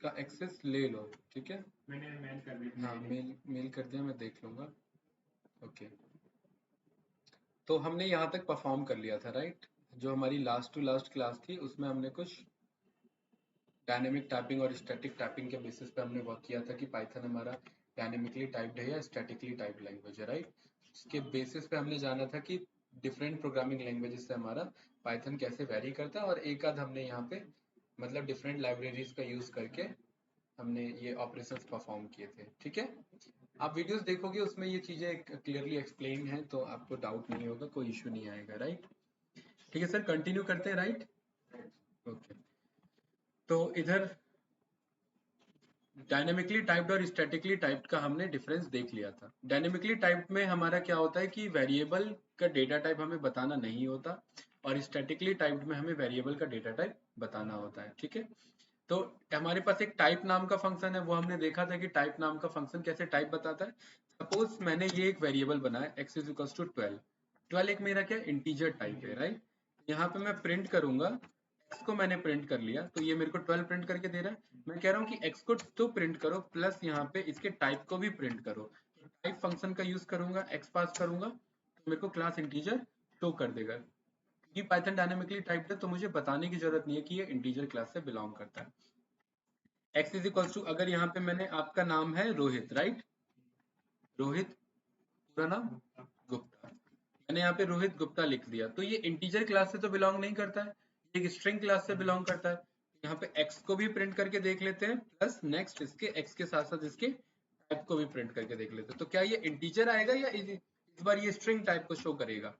इसका एक्सेस ले लो, ठीक है। मैंने मेल कर दिया। हाँ मेल कर दिया, मैं देख लूंगा। ओके, तो हमने यहाँ तक परफॉर्म कर लिया था, राइट। जो हमारी लास्ट टू लास्ट क्लास थी उसमें हमने कुछ डायनेमिक टाइपिंग और स्टैटिक टाइपिंग के बेसिस पे हमने वर्क किया था कि पाइथन हमारा डायनेमिकली टाइप्ड है या स्टैटिकली टाइप्ड लैंग्वेज है, राइट। उसके बेसिस पे हमने जाना था कि डिफरेंट प्रोग्रामिंग लैंग्वेजेस से हमारा पाइथन कैसे वेरी करता है, और एक आध हमने यहाँ पे मतलब डिफरेंट लाइब्रेरीज का यूज करके हमने ये ऑपरेशंस परफॉर्म किए थे, ठीक है। आप वीडियोस देखोगे उसमें ये चीजें क्लियरली एक्सप्लेन है, तो आपको डाउट नहीं होगा, कोई इशू नहीं आएगा, राइट। ठीक है सर, कंटिन्यू करते हैं, राइट। ओके, तो इधर डायनेमिकली टाइप्ड और स्टैटिकली टाइप्ड का हमने डिफरेंस देख लिया था। डायनेमिकली टाइप्ड में हमारा क्या होता है कि वेरिएबल का डेटा टाइप हमें बताना नहीं होता, और स्टैटिकली टाइप्ड में हमें वेरिएबल का डेटा टाइप बताना होता है, ठीक है। तो हमारे पास एक टाइप नाम का फंक्शन है, वो हमने देखा था कि टाइप नाम का फंक्शन कैसे टाइप बताता है। सपोज मैंने ये एक वेरिएबल बनाया x इज इक्वल टू 12। 12 एक मेरा क्या इंटीजर टाइप है, राइट। यहाँ पे मैं प्रिंट करूंगा, x को मैंने प्रिंट कर लिया, तो ये मेरे को 12 प्रिंट करके दे रहा है। मैं कह रहा हूँ कि x को तो प्रिंट करो, प्लस यहाँ पे इसके टाइप को भी प्रिंट करो। टाइप फंक्शन का यूज करूंगा, x पास करूंगा, तो मेरे को क्लास इंटीजर शो कर देगा। कि पाइथन डायनेमिकली टाइप्ड है तो मुझे बताने की जरूरत नहीं है कि ये इंटीजर क्लास से बिलोंग करता है। x इज इक्वल टू, अगर यहाँ पे मैंने, आपका नाम है रोहित, राइट। रोहित पूरा नाम गुप्ता, मैंने यहाँ पे रोहित गुप्ता लिख दिया, तो ये इंटीजर क्लास से तो बिलोंग नहीं करता है, ये एक स्ट्रिंग क्लास से बिलोंग करता है। यहाँ पे x को भी प्रिंट करके देख लेते हैं, प्लस नेक्स्ट इसके x के साथ साथ इसके टाइप को भी प्रिंट करके देख लेते हैं। तो क्या ये इंटीजर आएगा या इस बार ये स्ट्रिंग टाइप को शो करेगा?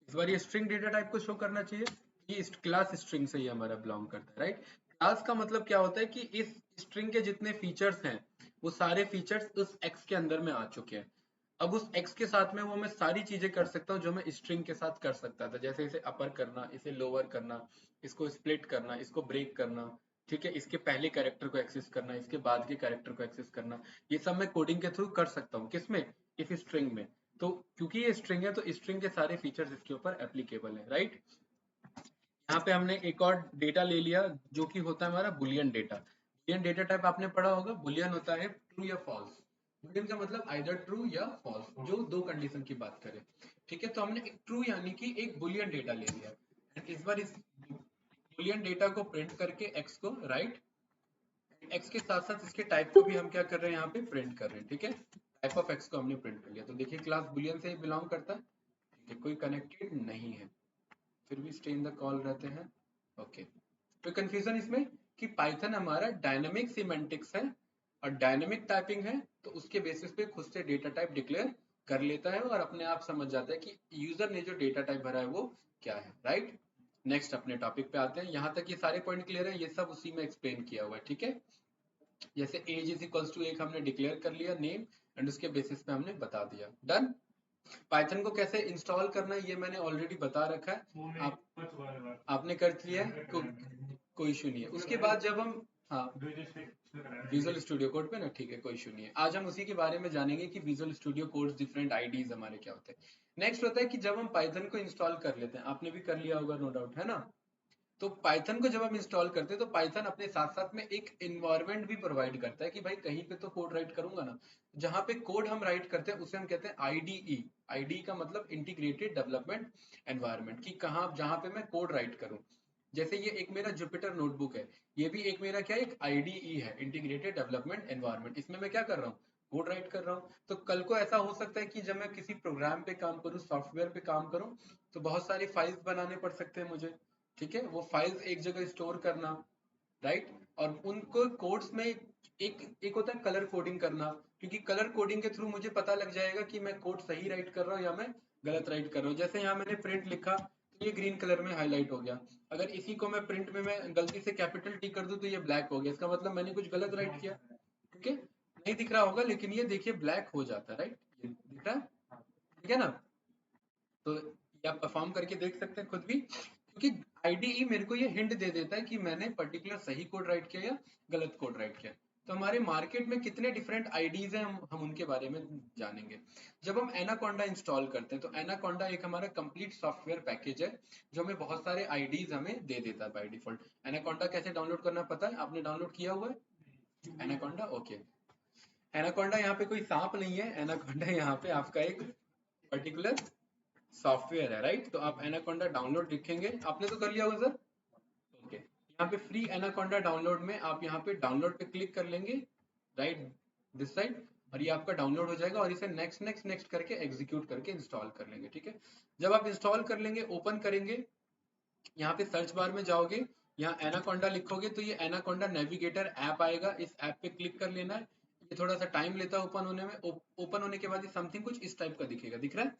इस बार ये स्ट्रिंग डेटा टाइप को शो करना चाहिए। ये क्लास स्ट्रिंग से ही हमारा बिलोंग करता है, राइट। क्लास का मतलब क्या होता है कि इस स्ट्रिंग के जितने फीचर्स हैं वो सारे फीचर्स उस x के अंदर में आ चुके हैं। अब उस x के साथ में वो मैं सारी चीजें कर सकता हूँ जो मैं स्ट्रिंग के साथ कर सकता था, जैसे इसे अपर करना, इसे लोअर करना, इसको स्प्लिट करना, इसको ब्रेक करना, ठीक है, इसके पहले कैरेक्टर को एक्सेस करना, इसके बाद के कैरेक्टर को एक्सेस करना। ये सब मैं कोडिंग के थ्रू कर सकता हूँ, किसमें, इस स्ट्रिंग में। तो क्योंकि ये स्ट्रिंग है तो स्ट्रिंग के सारे फीचर्स इसके ऊपर एप्लीकेबल है, राइट। यहाँ पे हमने एक और डेटा ले लिया जो कि होता है हमारा Boolean data. Boolean data type आपने पढ़ा होगा, बुलियन होता है ट्रू या फॉल्स। बुलियन का मतलब आइदर ट्रू या फॉल्स, जो दो कंडीशन की बात करें, ठीक है। तो हमने एक ट्रू यानी कि एक बुलियन डेटा ले लिया, एंड इस बार इस बुलियन डेटा को प्रिंट करके एक्स को, राइट, एक्स के साथ साथ इसके टाइप को भी हम क्या कर रहे हैं, यहाँ पे प्रिंट कर रहे हैं, ठीक है। टाइप ऑफ एक्स को हमने प्रिंट कर लिया, तो देखिए क्लास बुलियन से ही बिलोंग करता है, ठीक है, कोई कनेक्टेड नहीं है, फिर भी स्टे इन द कॉल रहते हैं। ओके, कोई कंफ्यूजन इसमें कि पाइथन हमारा डायनामिक सिमेंटिक्स है और डायनामिक टाइपिंग है, तो उसके बेसिस पे खुद से डेटा टाइप डिक्लेयर कर लेता है और अपने आप समझ जाता है कि यूजर ने जो डेटा टाइप भरा है वो क्या है, राइट। नेक्स्ट अपने टॉपिक पे आते हैं। यहाँ तक ये सारे पॉइंट क्लियर है, ये सब उसी में एक्सप्लेन किया हुआ है, ठीक है। जैसे एज इज इक्वल्स टू एक हमने डिक्लेयर कर लिया नेम, एंड उसके बेसिस पे हमने बता दिया, डन। पाइथन को कैसे इंस्टॉल करना है ये मैंने ऑलरेडी बता रखा है, आपने कर लिया है, कोई इशू नहीं है। उसके बाद जब हम, हाँ, विजुअल स्टूडियो कोड पे ना, ठीक है, कोई इशू नहीं है। आज हम उसी के बारे में जानेंगे कि Visual Studio Code different IDs हमारे क्या होते हैं। नेक्स्ट होता है कि जब हम पाइथन को इंस्टॉल कर लेते हैं, आपने भी कर लिया होगा नो डाउट, है ना। तो पाइथन को जब हम इंस्टॉल करते हैं तो पाइथन अपने साथ साथ में एक इन्वायरमेंट भी प्रोवाइड करता है कि भाई कहीं पे तो कोड राइट करूंगा ना, जहां पे कोड हम राइट करते हैं उसे हम कहते हैं आईडीई। आईडी का मतलब इंटीग्रेटेड डेवलपमेंट एनवायरनमेंट, कि कहाँ जहां पे मैं कोड राइट करूं। जैसे ये एक मेरा जुपिटर नोटबुक है, ये भी एक मेरा क्या है, एक आईडीई है, इंटीग्रेटेड डेवलपमेंट एनवायरनमेंट। इसमें मैं क्या कर रहा हूँ, कोड राइट कर रहा हूँ। तो कल को ऐसा हो सकता है कि जब मैं किसी प्रोग्राम पे काम करूँ, सॉफ्टवेयर पे काम करूँ, तो बहुत सारी फाइल्स बनाने पड़ सकते हैं मुझे, ठीक है। वो फाइल्स एक जगह स्टोर करना, राइट। और उनको कोड्स में एक होता है कलर कोडिंग करना, क्योंकि कलर कोडिंग के थ्रू मुझे पता लग जाएगा कि मैं कोड सही राइट कर रहा हूँ या मैं गलत राइट कर रहा हूँ। जैसे यहाँ मैंने प्रिंट लिखा तो ये ग्रीन कलर में हाईलाइट हो गया, अगर इसी को मैं प्रिंट में मैं गलती से कैपिटल टी कर दूं तो ये ब्लैक हो गया, इसका मतलब मैंने कुछ गलत राइट किया, ठीक है। नहीं दिख रहा होगा लेकिन ये देखिए ब्लैक हो जाता है, राइट, ये दिख रहा है, ठीक है ना। तो ये आप परफॉर्म करके देख सकते हैं खुद भी, क्योंकि आईडीई मेरे को ये हिंट दे देता है कि मैंने पर्टिकुलर सही कोड राइट किया या गलत कोड राइट किया। तो हमारे मार्केट में कितने डिफरेंट आईडीज हैं, हम उनके बारे में जानेंगे। जब हम एनाकोंडा इंस्टॉल करते हैं तो एनाकोंडा एक हमारा कंप्लीट सॉफ्टवेयर पैकेज है जो हमें बहुत सारे आईडीज हमें दे देता है बाय डिफॉल्ट। एनाकोंडा कैसे डाउनलोड करना पता है? आपने डाउनलोड किया हुआ है एनाकोंडा? ओके। एनाकोंडा यहाँ पे कोई सांप नहीं है, एनाकोंडा यहाँ पे आपका एक पर्टिकुलर सॉफ्टवेयर है, राइट? तो आप एनाकोंडा डाउनलोड लिखेंगे, आपने तो कर लिया होगा सर। ओके, यहाँ पे फ्री एनाकोंडा डाउनलोड में आप यहाँ पे डाउनलोड पे क्लिक कर लेंगे, राइट दिस साइड, और ये आपका डाउनलोड हो जाएगा और इसे नेक्स्ट नेक्स्ट नेक्स्ट करके एग्जीक्यूट करके इंस्टॉल कर लेंगे, ठीक है। जब आप इंस्टॉल कर लेंगे, ओपन करेंगे, यहाँ पे सर्च बार में जाओगे, यहाँ एनाकोंडा लिखोगे तो ये एनाकोंडा नेविगेटर ऐप आएगा, इस ऐप पे क्लिक कर लेना है। ये थोड़ा सा टाइम लेता है ओपन होने में। ओपन होने के बाद ये समथिंग कुछ इस टाइप का दिखेगा, दिख रहा है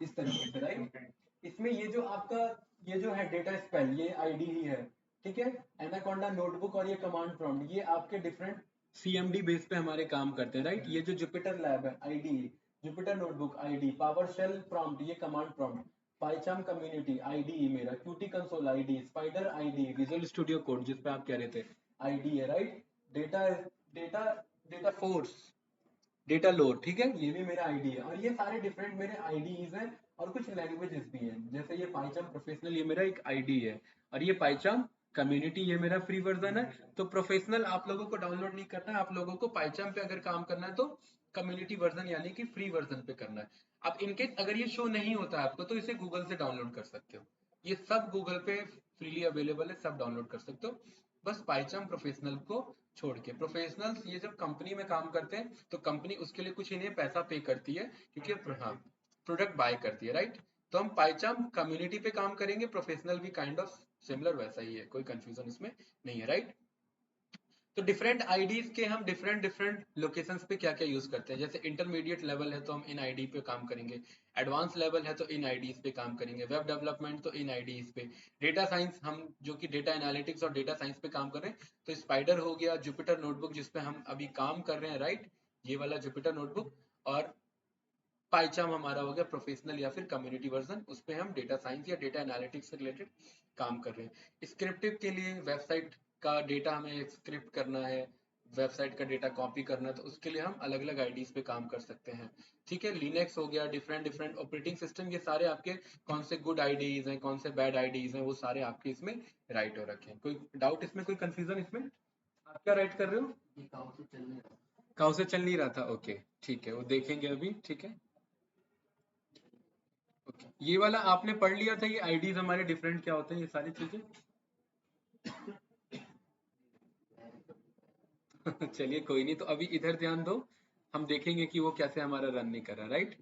इस तरीके से, राइट? इसमें ये जो आपका ये जो है डेटा स्पेल, ये आईडी ही है, ठीक है। एनाकोंडा नोटबुक और ये कमांड प्रॉम्प्ट, ये आपके डिफरेंट सीएमडी बेस पे हमारे काम करते हैं, राइट? ये जो जुपिटर लैब है ID, Jupyter notebook ID, PowerShell prompt ये command prompt, PyCharm community ID मेरा, Qt console ID, Spyder ID, Visual Studio Code जिस पे आप कह रहे थे आईडी है, right? Data data data force, data load, ठीक है, ये भी मेरा आईडी है। और ये सारे डिफरेंट मेरे आईडीज हैं और कुछ लैंग्वेजेस भी हैं, जैसे ये पाइचाम प्रोफेशनल ये मेरा एक आईडी है, और ये पाइचाम कम्युनिटी ये मेरा फ्री वर्जन है। तो प्रोफेशनल आप लोगों को डाउनलोड नहीं करना है, आप लोगों को पाइचाम पे अगर काम करना है तो कम्युनिटी वर्जन यानी कि फ्री वर्जन पे करना है। अब इनकेस अगर ये शो नहीं होता है आपको तो इसे गूगल से डाउनलोड कर सकते हो, ये सब गूगल पे फ्रीली अवेलेबल है, सब डाउनलोड कर सकते हो। बस पाइचाम प्रोफेशनल को छोड़ के, प्रोफेशनल्स ये जब कंपनी में काम करते हैं तो कंपनी उसके लिए कुछ इन्हें पैसा पे करती है क्योंकि हाँ प्रोडक्ट बाय करती है, राइट? तो हम पाइचाम कम्युनिटी पे काम करेंगे, प्रोफेशनल भी काइंड ऑफ सिमिलर वैसा ही है, कोई कंफ्यूजन इसमें नहीं है, राइट? तो डिफरेंट आईडीज के हम डिफरेंट डिफरेंट लोकेशंस पे क्या क्या यूज करते हैं। जैसे इंटरमीडिएट लेवल है तो हम इन आईडी पे काम करेंगे, एडवांस लेवल है तो इन आईडीज पे काम करेंगे, वेब डेवलपमेंट तो इन आईडीज पे, डेटा साइंस हम जो कि डेटा एनालिटिक्स और डेटा साइंस पे काम कर रहे हैं तो स्पाइडर हो गया, जुपिटर नोटबुक जिसपे हम अभी काम कर रहे हैं, राइट? ये वाला जुपिटर नोटबुक, और पाइचाम हमारा हो गया प्रोफेशनल या फिर कम्युनिटी वर्जन, उस पर हम डेटा साइंस या डेटा एनालिटिक्स से रिलेटेड काम कर रहे हैं। स्क्रिप्टिंग के लिए वेबसाइट का डेटा हमें स्क्रिप्ट करना है, वेबसाइट का डेटा कॉपी करना है तो उसके लिए हम अलग अलग आईडीज पे काम कर सकते हैं, ठीक है। लिनक्स हो गया, डिफरेंट डिफरेंट ऑपरेटिंग सिस्टम, ये सारे आपके कौन से गुड आईडीज हैं कौन से बैड आईडीज हैं वो सारे आपके इसमें राइट हो रखे हैं। कोई डाउट इसमें, कोई कंफ्यूजन इसमें? आप क्या राइट कर रहे हो? ये काउ से चल नहीं रहा था, ओके ठीक है, वो देखेंगे अभी, ठीक है। ओके, ये वाला आपने पढ़ लिया था, ये आईडीज हमारे डिफरेंट क्या होते हैं, ये सारी चीजें। चलिए कोई नहीं, तो अभी इधर ध्यान दो, हम देखेंगे कि वो कैसे हमारा रन नहीं कर रहा, राइट?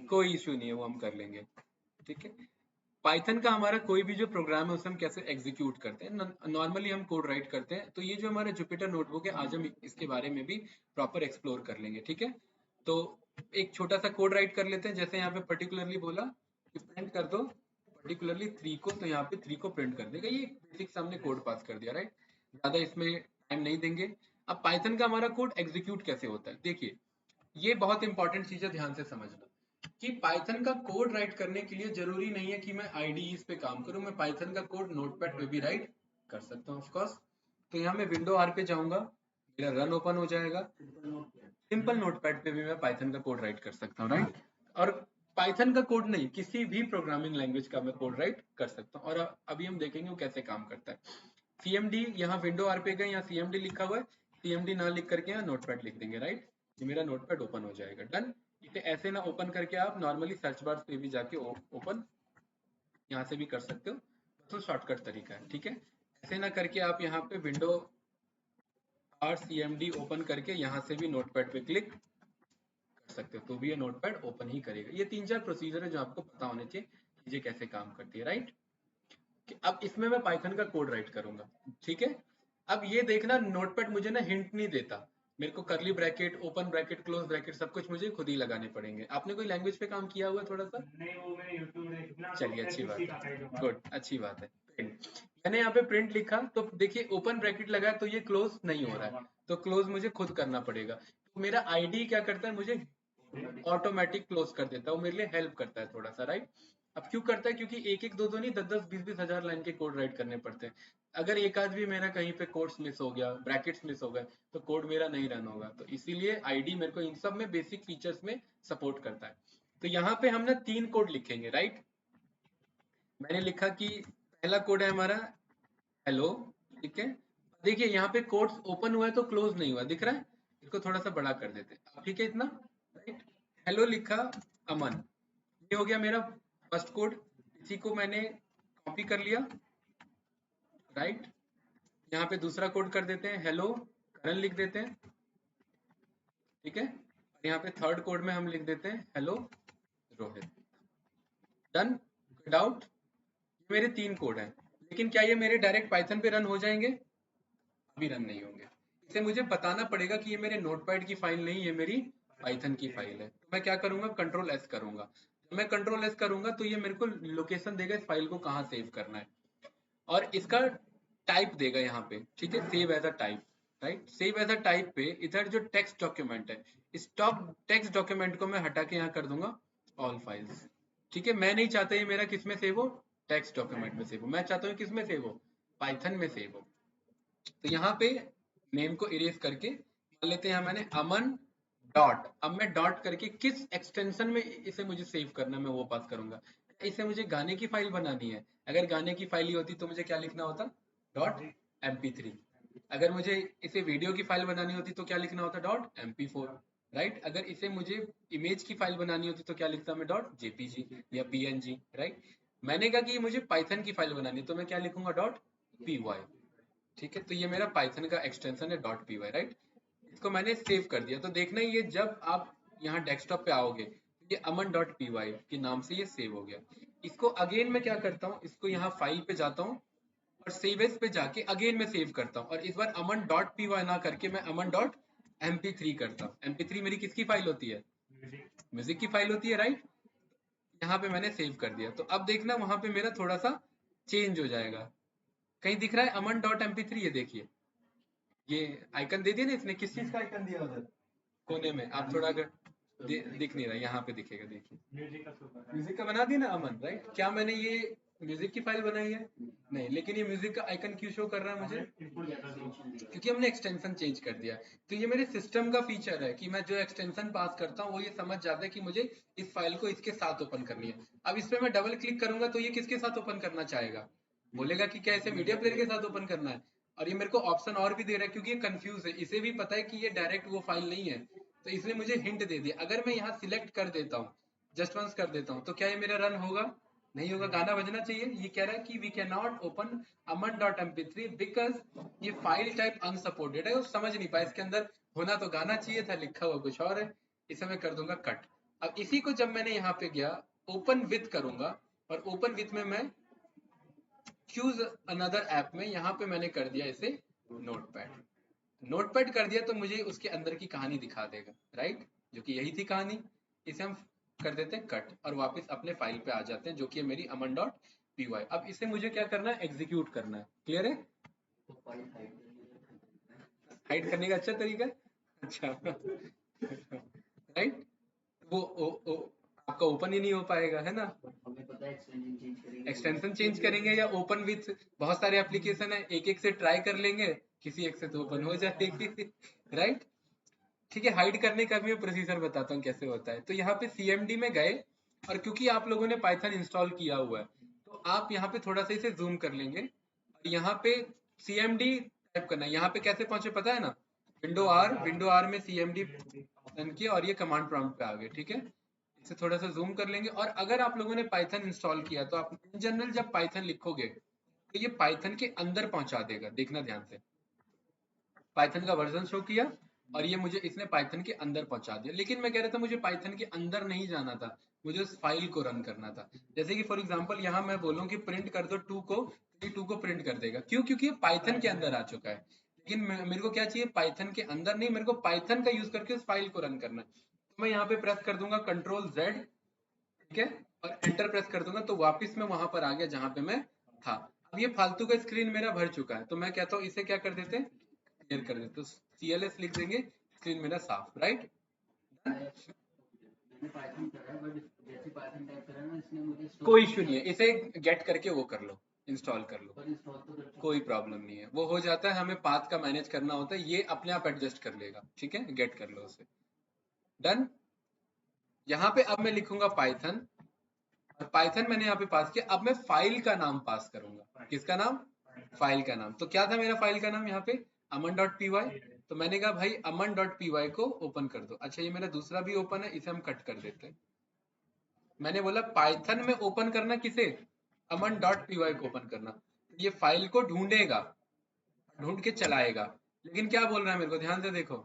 कोई इश्यू नहीं है, वो हम कर लेंगे, ठीक है। पाइथन का हमारा कोई भी जो प्रोग्राम है उसे हम कैसे एग्जीक्यूट करते हैं, नॉर्मली हम कोड राइट करते हैं, तो ये जो हमारा जुपिटर नोटबुक है आज हम इसके बारे में भी प्रॉपर एक्सप्लोर कर लेंगे, ठीक है। तो एक छोटा सा कोड राइट कर लेते हैं, जैसे यहाँ पे पर्टिकुलरली बोला कि प्रिंट कर दो पर्टिकुलरली 3 को, तो यहाँ पे 3 को प्रिंट कर देगा, ये बेसिक हमने कोड पास कर दिया, राइट? ज्यादा इसमें टाइम नहीं देंगे। अब पाइथन का हमारा कोड एग्जीक्यूट कैसे होता है, देखिए ये बहुत इंपॉर्टेंट चीज है, ध्यान से समझना कि पाइथन का कोड राइट करने के लिए जरूरी नहीं है कि मैं आईडीईज पे काम करूं, मैं पाइथन का कोड नोटपैड पे भी राइट कर सकता हूं, ऑफ कोर्स। तो यहाँ मैं विंडो आर पे जाऊंगा, मेरा रन ओपन हो जाएगा, सिंपल नोटपैड पे भी मैं पाइथन का कोड राइट कर सकता हूँ, राइट? और पाइथन का कोड नहीं, किसी भी प्रोग्रामिंग लैंग्वेज का मैं कोड राइट कर सकता हूँ, और अभी हम देखेंगे वो कैसे काम करता है। सीएमडी, यहाँ विंडो आर पे गए, यहाँ सीएमडी लिखा हुआ है, सीएमडी ना लिख करके यहाँ नोटपैड लिख देंगे, राइट? ये मेरा नोटपैड ओपन हो जाएगा, डन। इसे ऐसे ना ओपन करके आप नॉर्मली सर्च बार पे भी जाके ओपन यहाँ से भी कर सकते हो, तो शॉर्टकट तरीका है, ठीक है। ऐसे ना करके आप यहाँ पे विंडो आर सीएमडी ओपन करके यहाँ से भी नोटपैड पे क्लिक कर सकते हो, तो भी ये नोटपैड ओपन ही करेगा। ये 3-4 प्रोसीजर है जो आपको पता होने चाहिए, चीजें कैसे काम करती है, राइट? अब इसमें मैं पाइथन का कोड राइट करूंगा, ठीक है। अब ये देखना नोटपैड मुझे ना हिंट नहीं देता, मेरे को करली bracket, open bracket, close bracket सब कुछ मुझे खुद ही लगाने पड़ेंगे। आपने कोई लैंग्वेज पे काम किया हुआ है थोड़ा सा? नहीं, वो मैंने यूट्यूब में देखना, चलिए अच्छी बात है, गुड, अच्छी बात है। प्रिंट, मैंने यहाँ पे प्रिंट लिखा तो देखिए ओपन ब्रैकेट लगा तो ये क्लोज नहीं हो रहा है, तो क्लोज मुझे खुद करना पड़ेगा। तो मेरा आईडी क्या करता है, मुझे ऑटोमेटिक क्लोज कर देता है, वो मेरे लिए हेल्प करता है थोड़ा सा, राइट? अब क्यों करता है? क्योंकि एक एक दो दो नहीं 10-10 20-20 हजार लाइन के कोड राइट करने पड़ते हैं। अगर एक आध भी मेरा कहीं पे कोड्स मिस हो गया, ब्रैकेट्स मिस हो गए, तो कोड मेरा नहीं रन होगा। तो इसीलिए आईडी मेरे को इन सब में बेसिक फीचर्स में सपोर्ट करता है। तो यहाँ पे हम ना 3 कोड लिखेंगे, राइट? मैंने लिखा कि पहला कोड है हमारा हेलो, ठीक है। देखिए यहाँ पे कोड्स ओपन हुआ है तो क्लोज नहीं हुआ, दिख रहा है? इसको थोड़ा सा बड़ा कर देते हैं, ठीक है इतना, राइट। हेलो लिखा, अमन, ये हो गया मेरा फर्स्ट कोड। इसी को मैंने कॉपी कर लिया, राइट। यहाँ पे दूसरा कोड कर देते हैं, हेलो करण लिख देते हैं, ठीक है। और यहाँ पे थर्ड कोड में हम लिख देते हैं हेलो रोहित। डन, कोई डाउट? ये मेरे 3 कोड हैं, लेकिन क्या ये मेरे डायरेक्ट पाइथन पे रन हो जाएंगे? अभी रन नहीं होंगे। इसे मुझे बताना पड़ेगा कि ये मेरे नोटपैड की फाइल नहीं, ये मेरी पाइथन की फाइल है। तो मैं क्या करूंगा, कंट्रोल एस करूंगा। जब मैं कंट्रोल एस करूंगा तो ये मेरे को लोकेशन देगा इस फाइल को कहाँ सेव करना है, और इसका टाइप देगा यहाँ पे, ठीक है, save as a type, right. Save as a type पे इधर जो टेक्स्ट डॉक्यूमेंट है, इस टॉप टेक्स्ट डॉक्यूमेंट को मैं हटा के यहाँ कर दूंगा ऑल फाइल्स, ठीक है। मैं नहीं चाहता ये मेरा किस में सेव हो, टेक्स्ट डॉक्यूमेंट में सेव हो, मैं चाहता हूँ किस में सेव हो, पाइथन में सेव हो। तो यहाँ पे नेम को इरेज करके मान लेते हैं मैंने अमन डॉट, अब मैं डॉट करके किस एक्सटेंशन में इसे मुझे सेव करना है मैं वो पास करूंगा। इसे मुझे गाने की फाइल बनानी है, अगर गाने की फाइल ही होती तो मुझे क्या लिखना होता, डॉट mp3। अगर मुझे इसे वीडियो की फाइल बनानी होती तो क्या लिखना होता, डॉट mp4, राइट। अगर इसे मुझे इमेज की फाइल बनानी होती तो क्या लिखता मैं, डॉट jpg या png, राइट। मैंने कहा कि ये मुझे पाइथन की फाइल बनानी है तो मैं क्या लिखूंगा, डॉट py, ठीक है। तो ये मेरा पाइथन का एक्सटेंशन है डॉट पी वाई, राइट। इसको मैंने सेव कर दिया। तो देखना ये जब आप यहाँ डेस्कटॉप पे आओगे तो ये अमन डॉट पी वाई के नाम से ये सेव हो गया। इसको अगेन मैं क्या करता हूँ, इसको यहाँ फाइल पे जाता हूँ और सेव एज पे जाके अगेन मैं सेव करता हूँ, और इस बार अमन डॉट पी वाई ना करके मैं अमन डॉट mp3 करता हूँ। mp3 मेरी किसकी फाइल होती है, म्यूजिक की फाइल होती है, राइट। यहाँ पे मैंने सेव कर दिया। तो अब देखना वहां पे मेरा थोड़ा सा चेंज हो जाएगा। कहीं दिख रहा है अमन डॉट mp3, ये देखिए, ये आइकन दे दिया ना इसने, किस चीज का आइकन दिया उधर कोने में, आप थोड़ा अगर दिख नहीं रहा, यहाँ पे दिखेगा, देखिए म्यूजिक का बना दिया ना अमन, राइट। क्या मैंने ये म्यूजिक की फाइल बनाई है? नहीं, लेकिन ये म्यूजिक का आइकन क्यों शो कर रहा है मुझे, क्योंकि हमने एक्सटेंशन चेंज कर दिया। तो ये मेरे सिस्टम का फीचर है कि मैं जो एक्सटेंशन पास करता हूँ वो ये समझ जाता है कि मुझे इस फाइल को इसके साथ ओपन करनी है। अब इस पर मैं डबल क्लिक करूंगा तो ये किसके साथ ओपन करना चाहेगा, बोलेगा कि क्या इसे मीडिया प्लेयर के साथ ओपन करना है। और ये मेरे को ऑप्शन और भी दे रहा है क्योंकि ये कंफ्यूज है, इसे भी पता है कि ये डायरेक्ट वो फाइल नहीं है, तो इसने मुझे हिंट दे दिया। अगर मैं यहाँ सिलेक्ट कर देता हूँ, जस्ट वंस कर देता हूँ, तो क्या ये मेरा रन होगा, नहीं होगा, गाना बजना चाहिए। ये कह रहा है कि we can not open Aman dot mp3 because ये फाइल टाइप अनसपोर्टेड है, वो समझ नहीं पाया, इसके अंदर होना तो गाना चाहिए था, लिखा हुआ कुछ और है। इसे मैं कर दूंगा कट। अब इसी को जब मैंने यहाँ पे गया ओपन विथ करूंगा, और ओपन विथ में मैं चूज अनदर ऐप में यहाँ पे मैंने कर दिया इसे नोटपैड। नोटपैड कर दिया तो मुझे उसके अंदर की कहानी दिखा देगा, राइट, जो कि यही थी कहानी। इसे हम कर देते हैं कट और वापस अपने फाइल पे आ जाते हैं जो कि है मेरी अमन डॉट पी वाई। अब इसे मुझे क्या करना है, एग्जीक्यूट करना है, क्लियर है? हाइड करने का अच्छा तरीका है, अच्छा राइट। वो आपका ओपन ही नहीं हो पाएगा, है ना। एक्सटेंशन चेंज करेंगे या ओपन विथ, बहुत सारे एप्लीकेशन है, एक एक से ट्राई कर लेंगे, किसी एक से तो ओपन हो जाएगी राइट। ठीक है, हाइड करने का भी मैं प्रोसीजर बताता हूँ कैसे होता है। तो यहाँ पे CMD में गए, और क्योंकि आप लोगों ने पाइथन इंस्टॉल किया हुआ है तो आप यहाँ पे थोड़ा सा इसे जूम कर लेंगे, और यहाँ पे CMD टाइप करना है। यहाँ पे कैसे पहुंचे पता है ना, विंडो आर में CMD रन किया और ये कमांड प्रॉम्प्ट पे आ गए, ठीक है। इसे थोड़ा सा जूम कर लेंगे, और अगर आप लोगों ने पाइथन इंस्टॉल किया तो आप इन जनरल जब पाइथन लिखोगे तो ये पाइथन के अंदर पहुंचा देगा, देखना ध्यान से। पाइथन का वर्जन शो किया और ये मुझे इसने पाइथन के अंदर पहुंचा दिया, लेकिन मैं कह रहा था मुझे पाइथन के अंदर नहीं जाना था, मुझे उस फाइल को रन करना था। जैसे कि फॉर एग्जांपल यहाँ मैं बोलूँ कि प्रिंट कर दो 2 को, तो ये 2 को प्रिंट कर देगा, क्यों, क्योंकि ये पाइथन के अंदर आ चुका है। लेकिन मेरे को क्या चाहिए, पाइथन के अंदर नहीं, मेरे को पाइथन का यूज करके उस फाइल को रन करना है। तो मैं यहाँ पे प्रेस कर दूंगा Ctrl Z, ठीक है, और एंटर प्रेस कर दूंगा तो वापस मैं वहां पर आ गया जहां पे मैं था। अब ये फालतू का स्क्रीन मेरा भर चुका है, तो मैं कहता हूँ इसे क्या कर देते हैं, क्लियर कर देते, तो CLS लिख देंगे, स्क्रीन मेरा साफ, राइट। जैसे पाइथन टाइप करा ना इसने मुझे कोई इशू नहीं है, इसे गेट करके वो कर लो, इंस्टॉल कर लो, पर इंस्टॉल तो कर चुका कोई प्रॉब्लम नहीं है, वो हो जाता है। हमें पाथ का मैनेज करना होता है, ये अपने आप एडजस्ट कर लेगा, ठीक है, गेट कर लो उसे। डन। यहाँ पे अब मैं लिखूंगा पाइथन, और पाइथन मैंने यहाँ पे पास किया। अब मैं फाइल का नाम पास करूंगा। किसका नाम? फाइल का नाम। तो क्या था मेरा फाइल का नाम यहाँ पे? अमन डॉट पी वाई। तो मैंने कहा भाई अमन डॉट पी वाई को ओपन कर दो। अच्छा ये मेरा दूसरा भी ओपन है, इसे हम कट कर देते हैं। मैंने बोला पाइथन में ओपन करना किसे? अमन डॉट पी वाई को ओपन करना। ये फाइल को ढूंढेगा, ढूंढ के चलाएगा। लेकिन क्या बोल रहा है मेरे को, ध्यान से देखो,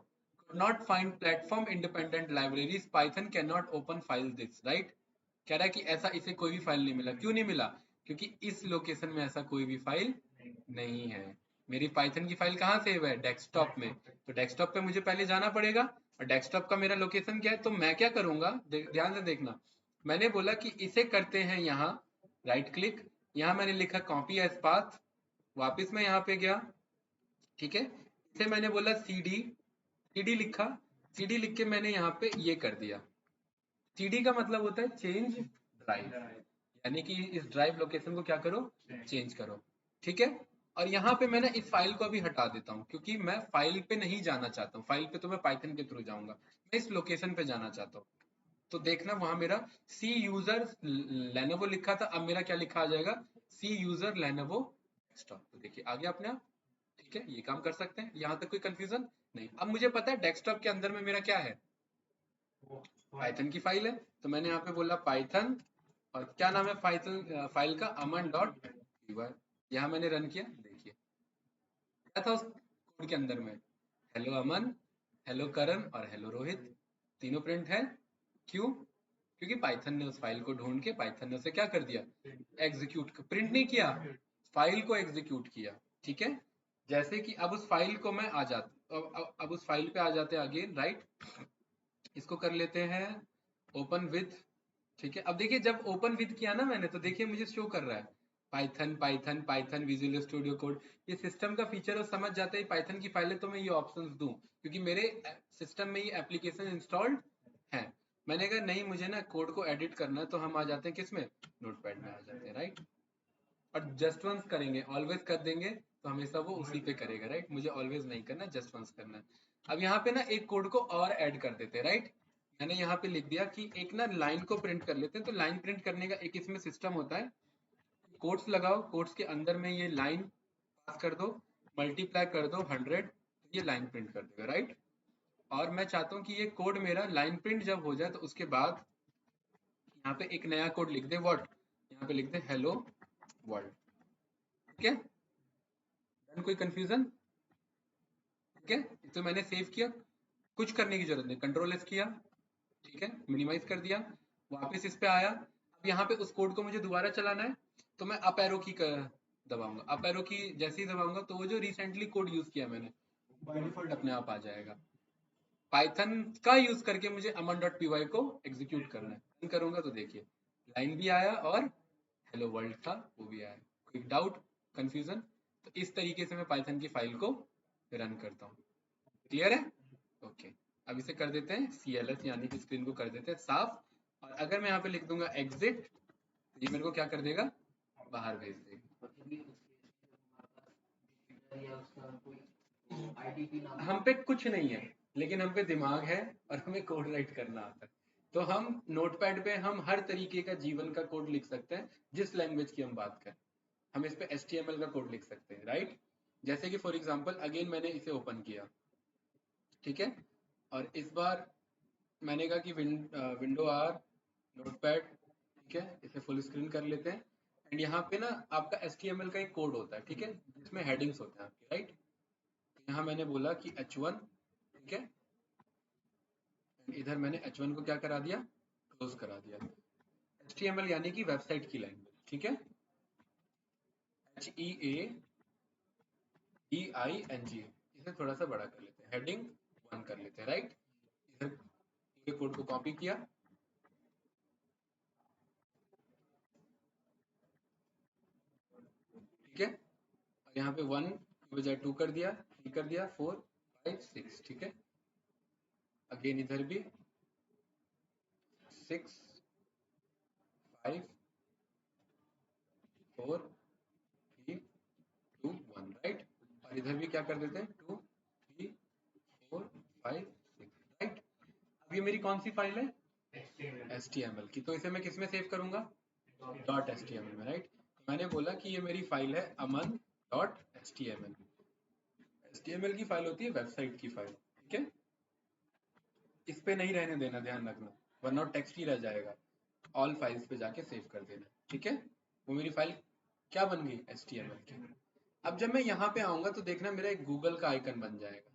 not find platform independent libraries, Python can not open file this, right. कह रहा है कि ऐसा इसे कोई भी फाइल नहीं मिला। क्यों नहीं मिला? क्योंकि इस लोकेशन में ऐसा कोई भी फाइल नहीं है। मेरी पाइथन की फाइल कहाँ सेव है? डेस्कटॉप में। तो डेस्कटॉप पे मुझे पहले जाना पड़ेगा, और डेस्कटॉप का मेरा लोकेशन क्या है? तो मैं क्या करूंगा, ध्यान से देखना। मैंने बोला कि इसे करते हैं यहाँ राइट क्लिक, यहाँ मैंने लिखा कॉपी एज पाथ, वापिस मैं यहाँ पे गया, ठीक है। इसे मैंने बोला सीडी, सीडी लिखा, सीडी लिख के मैंने यहाँ पे ये कर दिया। सीडी का मतलब होता है चेंज ड्राइव, यानी कि इस ड्राइव लोकेशन को क्या करो? चेंज करो, ठीक है। और यहाँ पे मैं ना इस फाइल को अभी हटा देता हूँ, क्योंकि मैं फाइल पे नहीं जाना चाहता हूँ। फाइल पे तो मैं पाइथन के थ्रू जाऊंगा, मैं इस लोकेशन पे जाना चाहता हूँ। तो देखना वहां मेरा सी यूजर लेनोवो लिखा था, अब मेरा क्या लिखा आ जाएगा? सी यूजर लेनोवो डेस्कटॉप। तो देखिए आ गया अपने आप, ठीक है। ये काम कर सकते हैं, यहाँ तक कोई कंफ्यूजन नहीं। अब मुझे पता है डेस्कटॉप के अंदर में मेरा क्या है, पाइथन की फाइल है। तो मैंने यहाँ पे बोला पाइथन, और क्या नाम है पाइथन फाइल का? अमन डॉट पी वाई। यहाँ मैंने रन किया, देखिए क्या था उस कोड के अंदर में? हेलो अमन, हेलो करण और हेलो रोहित, तीनों प्रिंट है। क्यों? क्योंकि पाइथन ने उस फाइल को ढूंढ के पाइथन ने उसे क्या कर दिया? एग्जीक्यूट, प्रिंट नहीं किया, फाइल को एग्जीक्यूट किया, ठीक है। जैसे कि अब उस फाइल को मैं आ जाता, अब उस फाइल पे आ जाते हैं अगेन, राइट। इसको कर लेते हैं ओपन विथ, ठीक है। अब देखिए जब ओपन विथ किया ना मैंने, तो देखिए मुझे शो कर रहा है Python Python Python visual Studio code. ये सिस्टम का फीचर है, समझ जाता है पाइथन की फाइल है, तो मैं ये ऑप्शंस दूं, क्योंकि मेरे सिस्टम में ये एप्लीकेशन इंस्टॉल्ड है। मैंने कहा नहीं मुझे ना कोड को एडिट करना है, तो हम आ जाते हैं किसमें? नोटपैड में आ जाते हैं, राइट। और जस्ट वंस करेंगे, ऑलवेज कर देंगे तो हमेशा वो उसी पे करेगा, राइट। मुझे ऑलवेज नहीं करना, जस्ट वंस करना है। अब यहाँ पे ना एक कोड को और ऐड कर देते हैं, राइट। मैंने यहाँ पे लिख दिया कि एक ना लाइन को प्रिंट कर लेते हैं। तो लाइन प्रिंट करने का एक इसमें सिस्टम होता है, कोट्स लगाओ, कोट्स के अंदर में ये लाइन पास कर दो, मल्टीप्लाई कर दो 100, तो ये लाइन प्रिंट कर देगा, राइट। और मैं चाहता हूँ कि ये कोड मेरा लाइन प्रिंट जब हो जाए, तो उसके बाद यहाँ पे एक नया कोड लिख दे, व्हाट, यहाँ पे लिख दे हेलो वर्ल्ड, ठीक है। कोई कंफ्यूजन? ठीक है, तो मैंने सेव किया, कुछ करने की जरूरत नहीं, कंट्रोल एस किया, ठीक है, मिनिमाइज कर दिया, वापस इस पे आया। अब यहाँ पे उस कोड को मुझे दोबारा चलाना है, तो मैं अप एरो की दबाऊंगा। अप एरो की जैसे ही दबाऊंगा, तो वो जो रिसेंटली कोड यूज किया मैंने, बाय डिफॉल्ट अपने आप आ जाएगा। पाइथन का यूज करके मुझे अमन डॉट पी वाई को एग्जीक्यूट करना है। रन करूंगा तो देखिए लाइन भी आया और हेलो वर्ल्ड था वो भी आया। कोई डाउट, कंफ्यूजन? तो इस तरीके से मैं पाइथन की फाइल को रन करता हूँ। क्लियर है? ओके। अब इसे कर देते हैं CLS, यानी कि स्क्रीन को कर देते हैं साफ। और अगर मैं यहाँ पे लिख दूंगा एग्जिट, तो ये मेरे को क्या कर देगा? बाहर भेज देगा। या उसका कोई आईडीपी नाम हम पे कुछ नहीं है, लेकिन हम पे दिमाग है और हमें कोड राइट करना आता है। तो हम नोटपैड पे हम हर तरीके का जीवन का कोड लिख सकते हैं, जिस लैंग्वेज की हम बात करें। हम इस पे HTML का कोड लिख सकते हैं, राइट। जैसे कि फॉर एग्जांपल अगेन मैंने इसे ओपन किया, ठीक है। और इस बार मैंने कहा कि विंडो आर नोटपैड, ठीक है, इसे फुल स्क्रीन कर लेते हैं। एंड यहाँ पे ना आपका HTML का एक कोड होता है, ठीक है, जिसमें हेडिंग्स होते हैं आपके, राइट। यहाँ मैंने बोला कि H1, ठीक है। इधर मैंने H1 को क्या करा दिया? क्लोज करा दिया। HTML यानी कि वेबसाइट की लैंग्वेज, ठीक है। HEADING, इसे थोड़ा सा बड़ा कर लेते हैं, हेडिंग 1 कर लेते हैं, राइट। इधर पूरे कोड को कॉपी किया, ठीक है। और यहाँ पे 1 की बजाय 2 कर दिया, 3 कर दिया, 4 5 6, ठीक है। अगेन इधर भी 6 5 4 3 2 1, राइट। और इधर भी क्या कर देते हैं 2 3 4 5 6, राइट। अब ये मेरी कौन सी फाइल है, HTML की, तो इसे मैं किस में सेव करूंगा, .html में, राइट। तो मैंने बोला कि ये मेरी फाइल है अमन .html। HTML की फाइल होती है वेबसाइट की फाइल, ठीक है। इस पे नहीं रहने देना, ध्यान रखना, वरना टेक्स्ट ही रह जाएगा। ऑल फाइल्स पे जाके सेव कर देना, ठीक है। वो मेरी फाइल क्या बन गई, HTML की। अब जब मैं यहाँ पे आऊंगा तो देखना मेरा एक गूगल का आइकन बन जाएगा।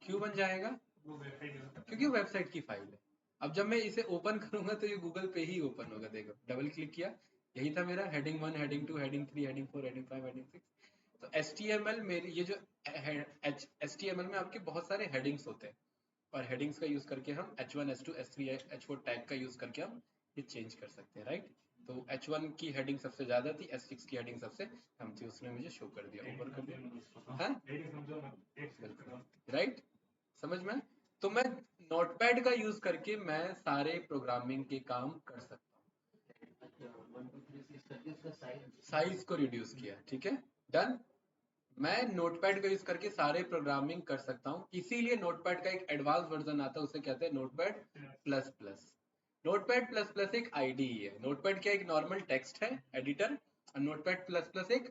क्यों बन जाएगा, क्योंकि वो वेबसाइट की फाइल है। अब जब मैं इसे ओपन करूंगा तो ये गूगल पे ही ओपन होगा, देखो डबल क्लिक किया, यही था मेरा heading 1 heading 2 heading 3 heading 4 heading 5 heading 6। तो HTML मेरी ये जो HTML में आपके बहुत सारे हेडिंग्स होते हैं, और हेडिंग्स का यूज करके हम H1 H2 H3 H4 tag का यूज करके हम ये चेंज कर सकते हैं, राइट। तो H1 की हेडिंग सबसे ज्यादा थी, H6 की हेडिंग सबसे कम थी, उसने मुझे शो कर दिया, ऊपर कर दिया, हाँ राइट, समझ में। तो मैं नोटपैड का यूज करके मैं सारे प्रोग्रामिंग के काम कर सकता हूँ। अच्छा 1 2 3 6 करके उसका साइज को रिड्यूस किया, ठीक है, डन। मैं नोटपैड का यूज करके सारे प्रोग्रामिंग कर सकता हूँ, इसीलिए नोटपैड का एक एडवांस वर्जन आता है, उसे कहते हैं notepad plus plus. Notepad plus plus एक IDE है। नोटपैड क्या एक नॉर्मल टेक्स्ट है एडिटर, और नोटपैड प्लस प्लस एक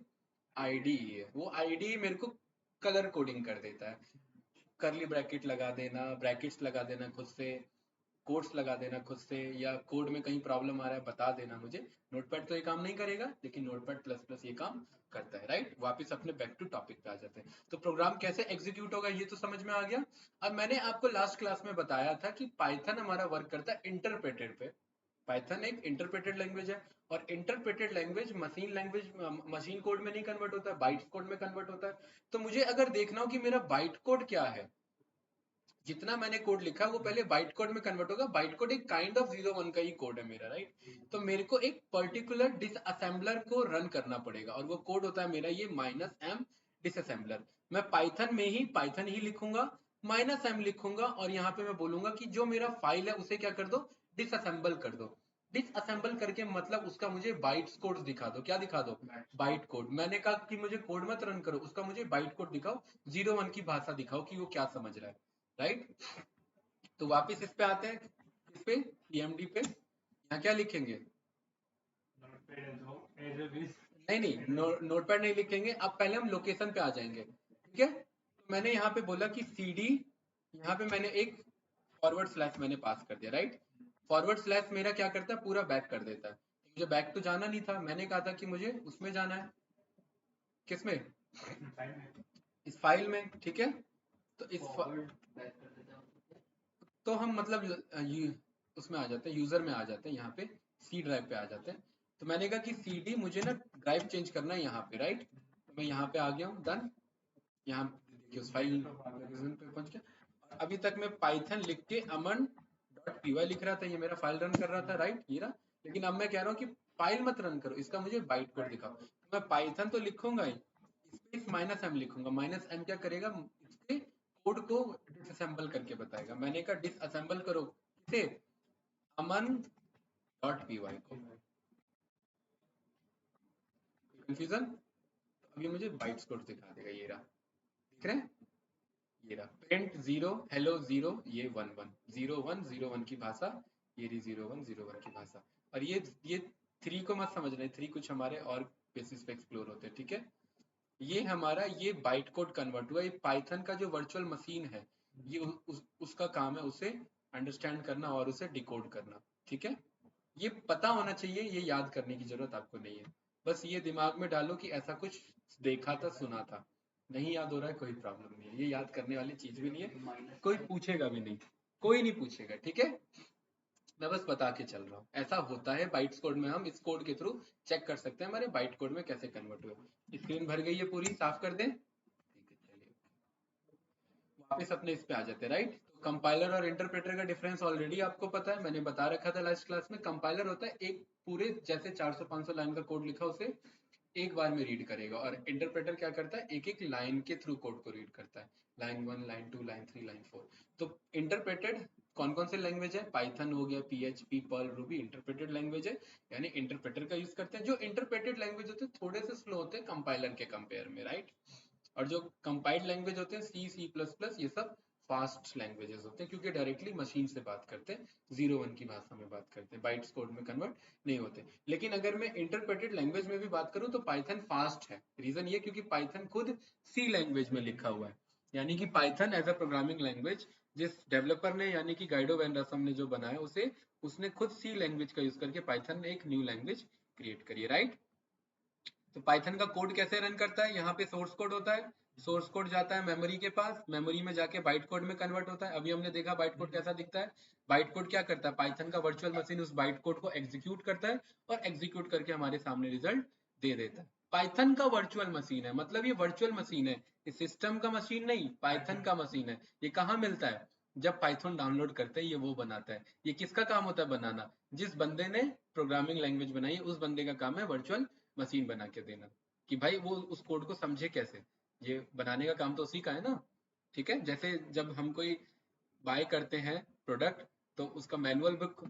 IDE है। वो IDE मेरे को कलर कोडिंग कर देता है, करली ब्रैकेट लगा देना, ब्रैकेट्स लगा देना खुद से, कोड्स लगा देना खुद से, या कोड में कहीं प्रॉब्लम आ रहा है बता देना मुझे। नोटपैड तो ये काम नहीं करेगा, लेकिन नोटपैड प्लस प्लस ये काम करता है, राइट। वापस अपने बैक टू टॉपिक पे आ जाते हैं। तो प्रोग्राम कैसे एग्जीक्यूट होगा ये तो समझ में आ गया। अब मैंने आपको लास्ट क्लास में बताया था कि पाइथन हमारा वर्क करता है इंटरप्रेटेड पे। पाइथन एक इंटरप्रेटेड लैंग्वेज है, और इंटरप्रेटेड लैंग्वेज मशीन कोड में नहीं कन्वर्ट होता है, बाइट कोड में कन्वर्ट होता है। तो मुझे अगर देखना हो कि मेरा बाइट कोड क्या है, जितना मैंने कोड लिखा वो पहले बाइट कोड में कन्वर्ट होगा। बाइट कोड एक काइंड ऑफ 01 का ही कोड है मेरा, राइट। तो मेरे को एक पर्टिकुलर डिसअसेंबलर को रन करना पड़ेगा, और वो कोड होता है मेरा ये -m डिसअसेंबलर। मैं पाइथन में ही पाइथन ही लिखूंगा, -m लिखूंगा, और यहाँ पे मैं बोलूंगा कि जो मेरा फाइल है उसे क्या कर दो, डिसअसेंबल कर दो। डिसअसेंबल करके मतलब उसका मुझे बाइट्स कोड दिखा दो। क्या दिखा दो, बाइट कोड। मैंने कहा कि मुझे कोड मत रन करो, उसका मुझे बाइट कोड दिखाओ, 01 की भाषा दिखाओ कि वो क्या समझ रहा है, राइट। तो वापस इस पे आते हैं, इस पे EMD पे, यहाँ क्या लिखेंगे, नहीं नहीं नोटपैड नहीं लिखेंगे। अब पहले हम लोकेशन पे आ जाएंगे, ठीक है। तो मैंने यहाँ पे बोला कि CD, यहाँ पे मैंने एक फॉरवर्ड स्लैश मैंने पास कर दिया, राइट। फॉरवर्ड स्लैश मेरा क्या करता है, पूरा बैक कर देता है। मुझे बैक तो जाना नहीं था, मैंने कहा था कि मुझे उसमें जाना है, किसमें, इस फाइल में, ठीक है। तो फॉरवर्ड बैक कर देता हूँ। तो हम मतलब उसमें आ जाते हैं, यूजर में आ जाते हैं, यहाँ पे C ड्राइव पे आ जाते हैं। तो मैंने कहा कि CD मुझे ना ड्राइव चेंज करना है यहाँ पे, राइट। तो मैं यहाँ पे आ गया हूँ, डन। यहाँ देखिए उस फाइल पे पहुंच गया। और अभी तक मैं पाइथन लिख के aman.py लिख रहा था, ये मेरा फाइल रन कर रहा था, राइट, ये रहा। लेकिन अब मैं कह रहा हूँ कि फाइल मत रन करो, इसका मुझे बाइट कोड दिखाओ। तो मैं पाइथन तो लिखूंगा ही, इसमें -m लिखूंगा। -m क्या करेगा, इसके कोड को डिसअसेंबल करके बताएगा। मैंने कहा डिसअसेंबल करो किसे, aman.py को। कंफ्यूजन, अभी मुझे बाइट्स कोड दिखा देगा, ये रहा, दिख रहे हैं, ये रहा। प्रिंट 0 हेलो 0, ये 1 1 0 1 0 1 की भाषा, ये रही 0 1 0 1 की भाषा। और ये 3 को मत समझ रहे, 3 कुछ हमारे और बेसिस पे एक्सप्लोर होते हैं, ठीक है। ये हमारा ये बाइट कोड कन्वर्ट हुआ, ये पाइथन का जो वर्चुअल मशीन है, ये उसका काम है उसे अंडरस्टैंड करना और उसे डिकोड करना, ठीक है। ये पता होना चाहिए, ये याद करने की जरूरत आपको नहीं है। बस ये दिमाग में डालो कि ऐसा कुछ देखा था, सुना था। नहीं याद हो रहा है, कोई प्रॉब्लम नहीं है, ये याद करने वाली चीज भी नहीं है, कोई पूछेगा भी नहीं, कोई नहीं पूछेगा, ठीक है। मैं बस बता के चल रहा हूँ, ऐसा होता है बाइट्स कोड में। हम इस कोड के थ्रू चेक कर सकते हैं हमारे बाइट कोड में कैसे कन्वर्ट हुए। स्क्रीन भर गई है पूरी, साफ कर दें, ठीक है, चलिए वापस अपने इस पे आ जाते हैं, राइट। तो कंपाइलर और इंटरप्रेटर का डिफरेंस ऑलरेडी आपको पता है, मैंने बता रखा था लास्ट क्लास में। कंपाइलर होता है एक पूरे जैसे 400-500 लाइन का कोड लिखा उसे एक बार में रीड करेगा, और इंटरप्रेटर क्या करता है, एक एक लाइन के थ्रू कोड को रीड करता है, लाइन 1 लाइन 2 लाइन 3 लाइन 4। तो इंटरप्रेटेड कौन कौन से लैंग्वेज है? पाइथन हो गया, PHP, Perl, Ruby interpreted language है, यानी इंटरप्रेटर का यूज करते हैं। जो इंटरप्रेटेड लैंग्वेज होते हैं थोड़े से स्लो होते हैं कंपाइलर के कंपेयर में, राइट। और जो कंपाइल्ड लैंग्वेज होते हैं C++, ये सब फास्ट लैंग्वेजेस होते हैं, क्योंकि डायरेक्टली मशीन से बात करते हैं, 0-1 की भाषा में बात करते हैं, बाइट्स कोड में कन्वर्ट नहीं होते। लेकिन अगर मैं इंटरप्रेटेड लैंग्वेज में भी बात करूं तो पाइथन फास्ट है। रीजन ये क्योंकि पाइथन खुद C लैंग्वेज में लिखा हुआ है, यानी कि Python as a programming language जिस डेवलपर ने यानी कि गाइडो वैन रसम ने जो बनाया उसने खुद C लैंग्वेज का यूज करके पाइथन ने एक न्यू लैंग्वेज क्रिएट करी है, राइट। तो पाइथन का कोड कैसे रन करता है? यहाँ पे सोर्स कोड होता है, सोर्स कोड जाता है मेमोरी के पास, मेमोरी में जाके बाइट कोड में कन्वर्ट होता है। अभी हमने देखा बाइट कोड कैसा दिखता है। बाइट कोड क्या करता है? पाइथन का वर्चुअल मशीन उस बाइट कोड को एग्जीक्यूट करता है और एग्जीक्यूट करके हमारे सामने रिजल्ट दे देता है। पाइथन का वर्चुअल मशीन है, मतलब ये वर्चुअल मशीन है, ये सिस्टम का मशीन नहीं, पाइथन का मशीन है। ये कहाँ मिलता है? जब पाइथन डाउनलोड करते हैं ये वो बनाता है। ये किसका काम होता है बनाना? जिस बंदे ने प्रोग्रामिंग लैंग्वेज बनाई उस बंदे का काम है वर्चुअल मशीन बना के देना, कि भाई वो उस कोड को समझे कैसे। ये बनाने का काम तो उसी का है ना, ठीक है। जैसे जब हम कोई बाय करते हैं प्रोडक्ट तो उसका मैनुअल बुक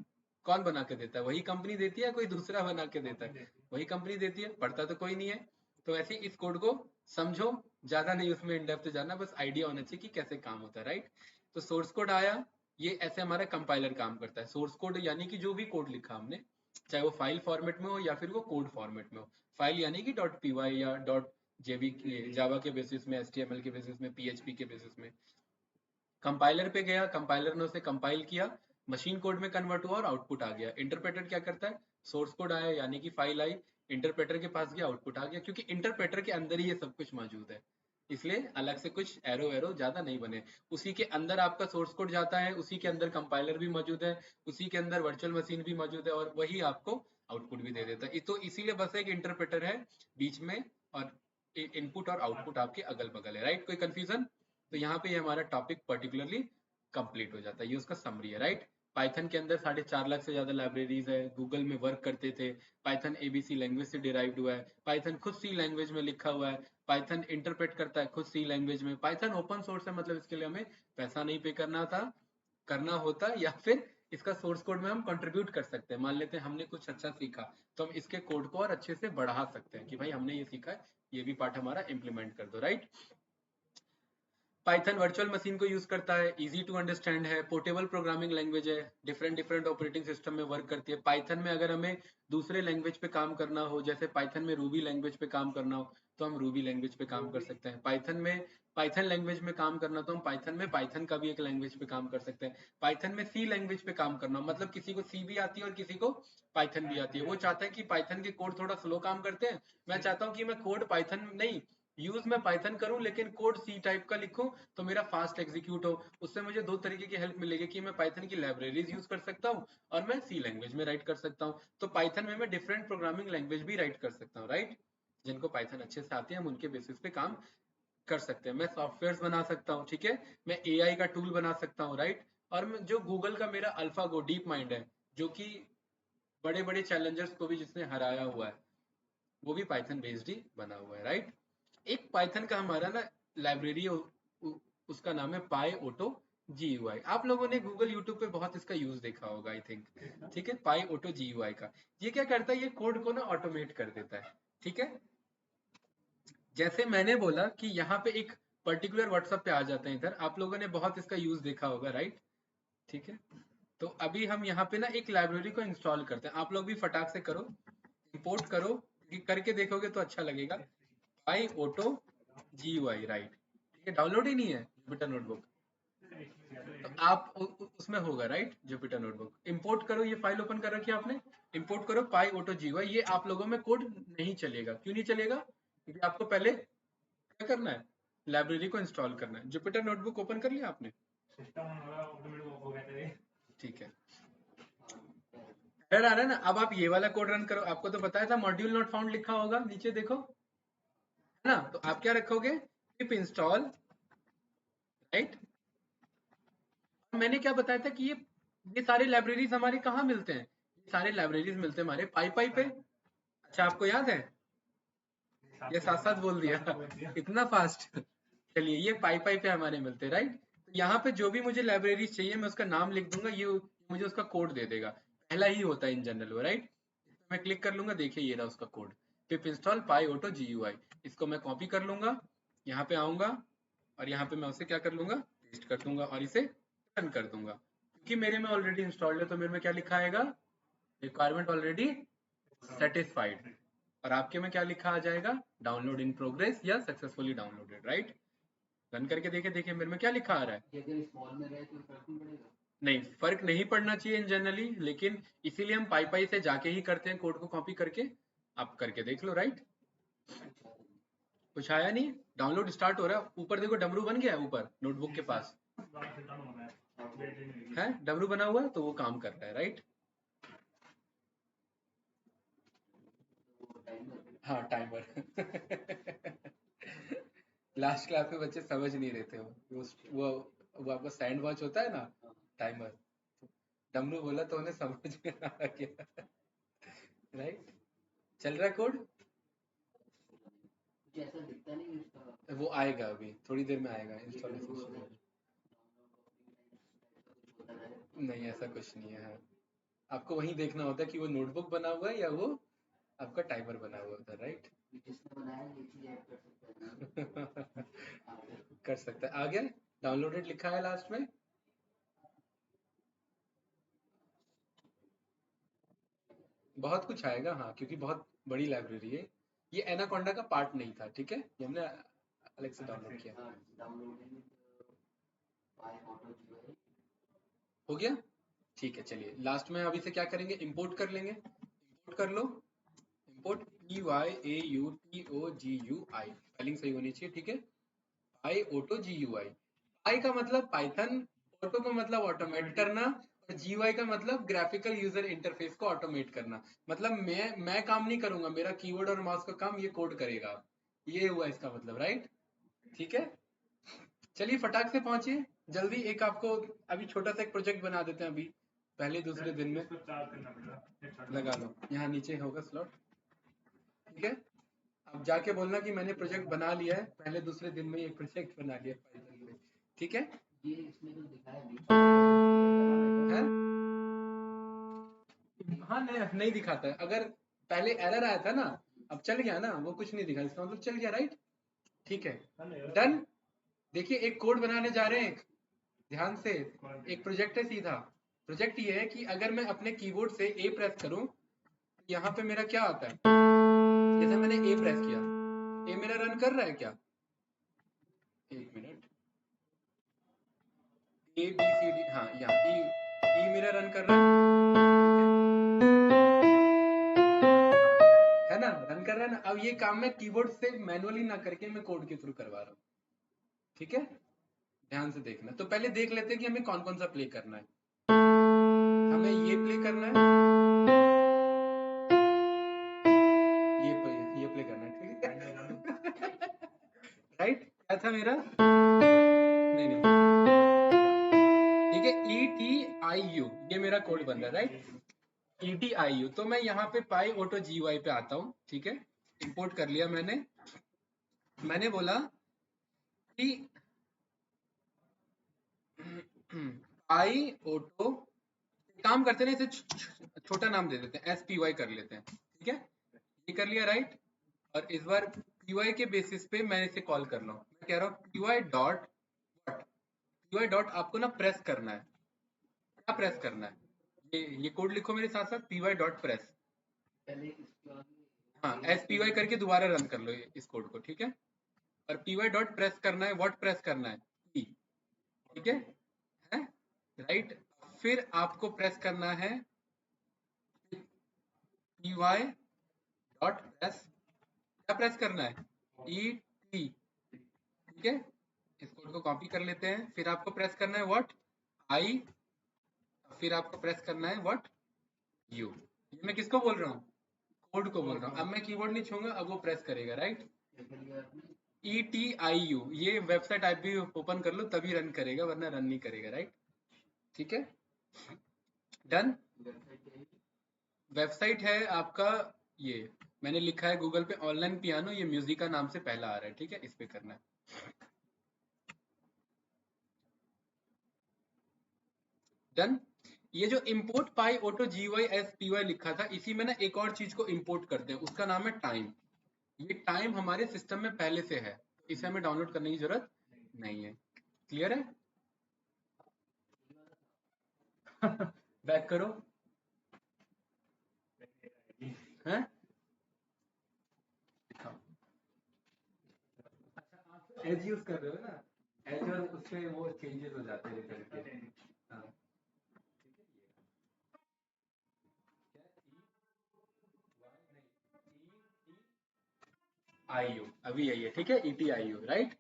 कौन बना के देता है? वही कंपनी देती है, कोई दूसरा बना के देता है? वही कंपनी देती है, पढ़ता तो कोई नहीं है। तो ऐसे इस कोड को समझो, ज्यादा नहीं उसमें इन डेप्थ जाना, बस आइडिया होना चाहिए कि कैसे काम होता है, राइट। तो सोर्स कोड आया, ये ऐसे हमारा कंपाइलर काम करता है। सोर्स कोड यानी कि जो भी कोड लिखा हमने, चाहे वो फाइल फॉर्मेट में हो या फिर वो कोड फॉर्मेट में हो। फाइल यानी कि .py या .jv जावा के बेसिस में, HTML के बेसिस में, PHP के बेसिस में। कंपाइलर पे गया, कंपाइलर ने उसे कंपाइल किया, मशीन कोड में कन्वर्ट हुआ और आउटपुट आ गया। इंटरप्रेटर क्या करता है? सोर्स कोड आया यानी कि फाइल आई, इंटरप्रेटर के पास गया, आउटपुट आ गया। क्योंकि इंटरप्रेटर के अंदर ही ये सब कुछ मौजूद है, इसलिए अलग से कुछ एरो एरो ज्यादा नहीं बने। उसी के अंदर आपका सोर्स कोड जाता है, उसी के अंदर कंपाइलर भी मौजूद है, उसी के अंदर वर्चुअल मशीन भी मौजूद है, और वही आपको आउटपुट भी दे देता है। तो इसीलिए बस एक इंटरप्रेटर है बीच में, और इनपुट और आउटपुट आपके अगल बगल है, राइट। कोई कंफ्यूजन? तो यहाँ पे ये हमारा टॉपिक पर्टिकुलरली कंप्लीट हो जाता है। ये उसका समरी है, राइट। पाइथन के अंदर 4.5 लाख से ज्यादा लाइब्रेरीज है, गूगल में वर्क करते थे। पाइथन ABC लैंग्वेज से डिराइव्ड हुआ है, पाइथन खुद C लैंग्वेज में लिखा हुआ है, पाइथन इंटरप्रेट करता है खुद C लैंग्वेज में। पाइथन ओपन सोर्स है, मतलब इसके लिए हमें पैसा नहीं पे करना होता, या फिर इसका सोर्स कोड में हम कंट्रीब्यूट कर सकते हैं। मान लेते हैं हमने कुछ अच्छा सीखा तो हम इसके कोड को और अच्छे से बढ़ा सकते हैं कि भाई हमने ये सीखा है, ये भी पार्ट हमारा इम्प्लीमेंट कर दो, राइट। पाइथन वर्चुअल मशीन को यूज करता है, इजी टू अंडरस्टैंड है, पोर्टेबल प्रोग्रामिंग लैंग्वेज है, डिफरेंट डिफरेंट ऑपरेटिंग सिस्टम में वर्क करती है। पाइथन में अगर हमें दूसरे लैंग्वेज पे काम करना हो, जैसे पाइथन में रूबी लैंग्वेज पे काम करना हो तो हम रूबी लैंग्वेज पे काम कर सकते हैं। पाइथन में पाइथन लैंग्वेज में काम करना तो हम पाइथन में पाइथन का भी एक लैंग्वेज पे काम कर सकते हैं। पाइथन में C लैंग्वेज पे काम करना, मतलब किसी को C भी आती है और किसी को पाइथन भी आती है। वो चाहता है कि पाइथन के कोड थोड़ा स्लो काम करते हैं, मैं चाहता हूँ कि मैं कोड पाइथन नहीं यूज मैं पाइथन करूं लेकिन कोड C टाइप का लिखूं तो मेरा फास्ट एग्जीक्यूट हो। उससे मुझे दो तरीके की हेल्प मिलेगी कि मैं पाइथन की लाइब्रेरीज यूज कर सकता हूं और मैं C लैंग्वेज में राइट कर सकता हूं। तो पाइथन में मैं डिफरेंट प्रोग्रामिंग लैंग्वेज भी राइट कर सकता हूं, राइट। जिनको पाइथन अच्छे से आती है हम उनके बेसिस पे काम कर सकते हैं। मैं सॉफ्टवेयर बना सकता हूँ, ठीक है, मैं AI का टूल बना सकता हूँ, राइट। और जो गूगल का मेरा अल्फागो डीप माइंड है, जो कि बड़े बड़े चैलेंजर्स को भी जिसने हराया हुआ है, वो भी पाइथन बेस्ड ही बना हुआ है, राइट। एक पाइथन का हमारा ना लाइब्रेरी है, उसका नाम है पाई ऑटो GUI। आप लोगों ने गूगल यूट्यूब पे बहुत इसका यूज देखा होगा आई थिंक, ठीक है। पाई ऑटो GUI का ये क्या करता है? ये कोड को ना ऑटोमेट कर देता है, ठीक है। जैसे मैंने बोला कि यहाँ पे एक पर्टिकुलर व्हाट्सएप पे आ जाते हैं, इधर आप लोगों ने बहुत इसका यूज देखा होगा, राइट, ठीक है। तो अभी हम यहाँ पे ना एक लाइब्रेरी को इंस्टॉल करते हैं, आप लोग भी फटाक से करो, इंपोर्ट करो, क्योंकि करके देखोगे तो अच्छा लगेगा। पाई ऑटो GUI, राइट, ठीक है। डाउनलोड ही नहीं है जुपिटर नोटबुक, तो आप उसमें होगा, राइट, जुपिटर नोटबुक। इंपोर्ट करो, ये फाइल ओपन कर रखी है आपने, इंपोर्ट करो पाई ऑटो GUI। ये आप लोगों में कोड नहीं चलेगा, क्यों नहीं चलेगा? क्योंकि आपको पहले क्या करना है? लाइब्रेरी को इंस्टॉल करना है। जुपिटर नोटबुक ओपन कर लिया आपने? ठीक है, एरर आ रहा है ना। अब आप ये वाला कोड रन करो, आपको तो बताया था मॉड्यूल नॉट फाउंड लिखा होगा नीचे, देखो, है ना। तो आप क्या रखोगे? पिप इंस्टॉल, राइट। मैंने क्या बताया था कि ये सारे लाइब्रेरीज हमारे कहाँ मिलते हैं? ये सारे लाइब्रेरीज मिलते हैं हमारे पाई पे। अच्छा, आपको याद है? ये साथ साथ बोल दिया इतना फास्ट चलिए, ये पाई पे हमारे मिलते हैं, राइट। तो यहाँ पे जो भी मुझे लाइब्रेरी चाहिए मैं उसका नाम लिख दूंगा, ये मुझे उसका कोड दे देगा। पहला ही होता है इन जनरल वो, राइट। मैं क्लिक कर लूंगा, देखिए ये रहा उसका कोड, पिप इंस्टॉल पाई ऑटो GUI। इसको मैं कॉपी कर लूंगा, यहाँ पे आऊंगा और यहाँ पे मैं उसे क्या कर लूंगा, पेस्ट कर दूंगा और इसे रन कर दूंगा। क्योंकि मेरे में ऑलरेडी इंस्टॉल्ड है तो मेरे में क्या लिखा आएगा, रिक्वायरमेंट ऑलरेडी सेटिस्फाइड। और आपके में क्या लिखा आ जाएगा, डाउनलोड इन प्रोग्रेस या सक्सेसफुली डाउनलोडेड, राइट। रन करके देखिए, देखिए मेरे में क्या लिखा आ रहा है। ये अगर स्मॉल में रहे तो फर्क नहीं पड़ेगा? नहीं, फर्क नहीं पड़ना चाहिए इन जनरली, लेकिन इसीलिए हम पाई पाई से जाके ही करते हैं कोड को कॉपी करके। आप करके देख लो, राइट। कुछ आया नहीं, डाउनलोड स्टार्ट हो रहा है। ऊपर देखो डमरू बन गया है, ऊपर नोटबुक के पास है डमरू बना हुआ है, तो वो काम कर रहा है, राइट। हाँ, टाइमर। लास्ट क्लास में बच्चे समझ नहीं रहे थे, वो आपका सैंड वॉच होता है ना, टाइमर। डमरू बोला तो उन्हें समझ में आ गया, राइट। चल रहा है कोड, कुछ ऐसा दिखता नहीं उसका? वो आएगा अभी थोड़ी देर में आएगा इंस्टॉलेशन। नहीं, ऐसा कुछ नहीं है। हाँ, आपको वही देखना होता है कि वो नोटबुक बना हुआ है या वो आपका टाइमर बना हुआ होता है, राइट। जिसने बनाया ये चीज ऐड कर सकता है आगे। कर सकता है। आ गया, डाउनलोडेड लिखा है लास्ट में। बहुत कुछ आएगा, हाँ, क्योंकि बहुत बड़ी लाइब्रेरी है। ये एनाकोंडा का पार्ट नहीं था, ठीक है, ये हमने अलग से डाउनलोड किया। डाउनलोडिंग पाई ऑटो GUI। हो गया, ठीक है। चलिए लास्ट में अभी से क्या करेंगे, इंपोर्ट कर लेंगे। इंपोर्ट कर लो, इंपोर्ट PYAUTOGUI, स्पेलिंग सही होनी चाहिए, ठीक है। पाई ऑटो GUI, पाई का मतलब पाइथन, ऑटो का मतलब ऑटोमेट करना, और GUI का मतलब ग्राफिकल यूजर इंटरफेस को ऑटोमेट करना। मतलब मैं काम नहीं करूंगा, मेरा कीबोर्ड और माउस का काम ये कोड करेगा। ये हुआ इसका मतलब, राइट। ठीक है, चलिए फटाक से पहुंचिए जल्दी। एक आपको अभी छोटा सा एक प्रोजेक्ट बना देते हैं, अभी पहले दूसरे दिन में। लगा लो, यहाँ नीचे होगा स्लॉट, ठीक है। अब जाके बोलना कि मैंने प्रोजेक्ट बना लिया है, पहले दूसरे दिन में ये प्रोजेक्ट बना लिया पाइथन में, ठीक है। ये इसमें तो दिखाया नहीं। हैं? हाँ, नहीं दिखाता है। अगर पहले एरर आया था ना, अब चल गया ना, वो कुछ नहीं दिखा, इसका मतलब चल गया, राइट। ठीक है, डन। देखिए एक कोड बनाने जा रहे हैं, एक ध्यान से, एक प्रोजेक्ट है सीधा। प्रोजेक्ट ये है कि अगर मैं अपने कीबोर्ड से ए प्रेस करूं, यहाँ पे मेरा क्या आता है, जैसे मैंने ए प्रेस किया, ए मेरा रन कर रहा है क्या, एक मिनट, ABCD, हाँ यहाँ ई मेरा रन कर रहा है ना, रन कर रहा है ना। अब ये काम मैं कीबोर्ड से मैनुअली ना करके मैं कोड के थ्रू करवा रहा हूँ, ठीक है। ध्यान से देखना, तो पहले देख लेते हैं कि हमें कौन कौन सा प्ले करना है। हमें ये प्ले करना है, ये प्ले करना है, ठीक है। राइट, क्या था मेरा, नहीं नहीं, ठीक है, ETIU, ये मेरा कोड बन रहा है, राइट। ETIU, तो मैं यहाँ पे पाई ऑटो GUI पे आता हूँ, ठीक है। इंपोर्ट कर लिया मैंने बोला कि पाई ऑटो, काम करते ना, इसे छोटा नाम दे देते हैं, SPY कर लेते हैं, ठीक है। ये कर लिया, राइट। और इस बार PY के बेसिस पे मैं इसे कॉल कर रहा हूँ, मैं कह रहा हूँ PY डॉट, PY डॉट आपको ना प्रेस करना है। क्या प्रेस करना है, ये कोड लिखो मेरे साथ साथ, PY डॉट प्रेस। पहले इसके आगे हाँ, SPY करके दोबारा रन कर लो इस कोड को, ठीक है। और PY डॉट प्रेस करना है, व्हाट प्रेस करना है, E, ठीक है, राइट। फिर आपको प्रेस करना है PY डॉट प्रेस, क्या प्रेस करना है, ET, ठीक है। इस कोड को कॉपी कर लेते हैं, फिर आपको प्रेस करना है व्हाट, I, फिर आपको प्रेस करना है व्हाट, U। ये मैं किसको बोल रहा हूँ, कोड को बोल रहा हूँ। अब मैं कीबोर्ड नहीं छूंगा, अब वो प्रेस करेगा, राइट। कर लिया आपने। ETIU, ये वेबसाइट आप भी ओपन कर लो तभी रन करेगा, वरना रन नहीं करेगा, राइट। ठीक है, डन। वेबसाइट है आपका, ये मैंने लिखा है गूगल पे ऑनलाइन पियानो, ये म्यूजिक का नाम से पहला आ रहा है, ठीक है, इस पे करना है। डन। ये जो इंपोर्ट पाई ऑटो GYSPY लिखा था, इसी में ना एक और चीज को इंपोर्ट करते हैं, उसका नाम है टाइम। ये टाइम हमारे सिस्टम में पहले से है, इसे हमें डाउनलोड करने की जरूरत नहीं है। क्लियर है? बैक करो। हैं? अच्छा, आप एज यूज कर रहे हो ना, एज और उससे वो चेंजेस हो जाते हैं करके। हाँ, IU अभी यही है, ठीक है, ETIU, राइट।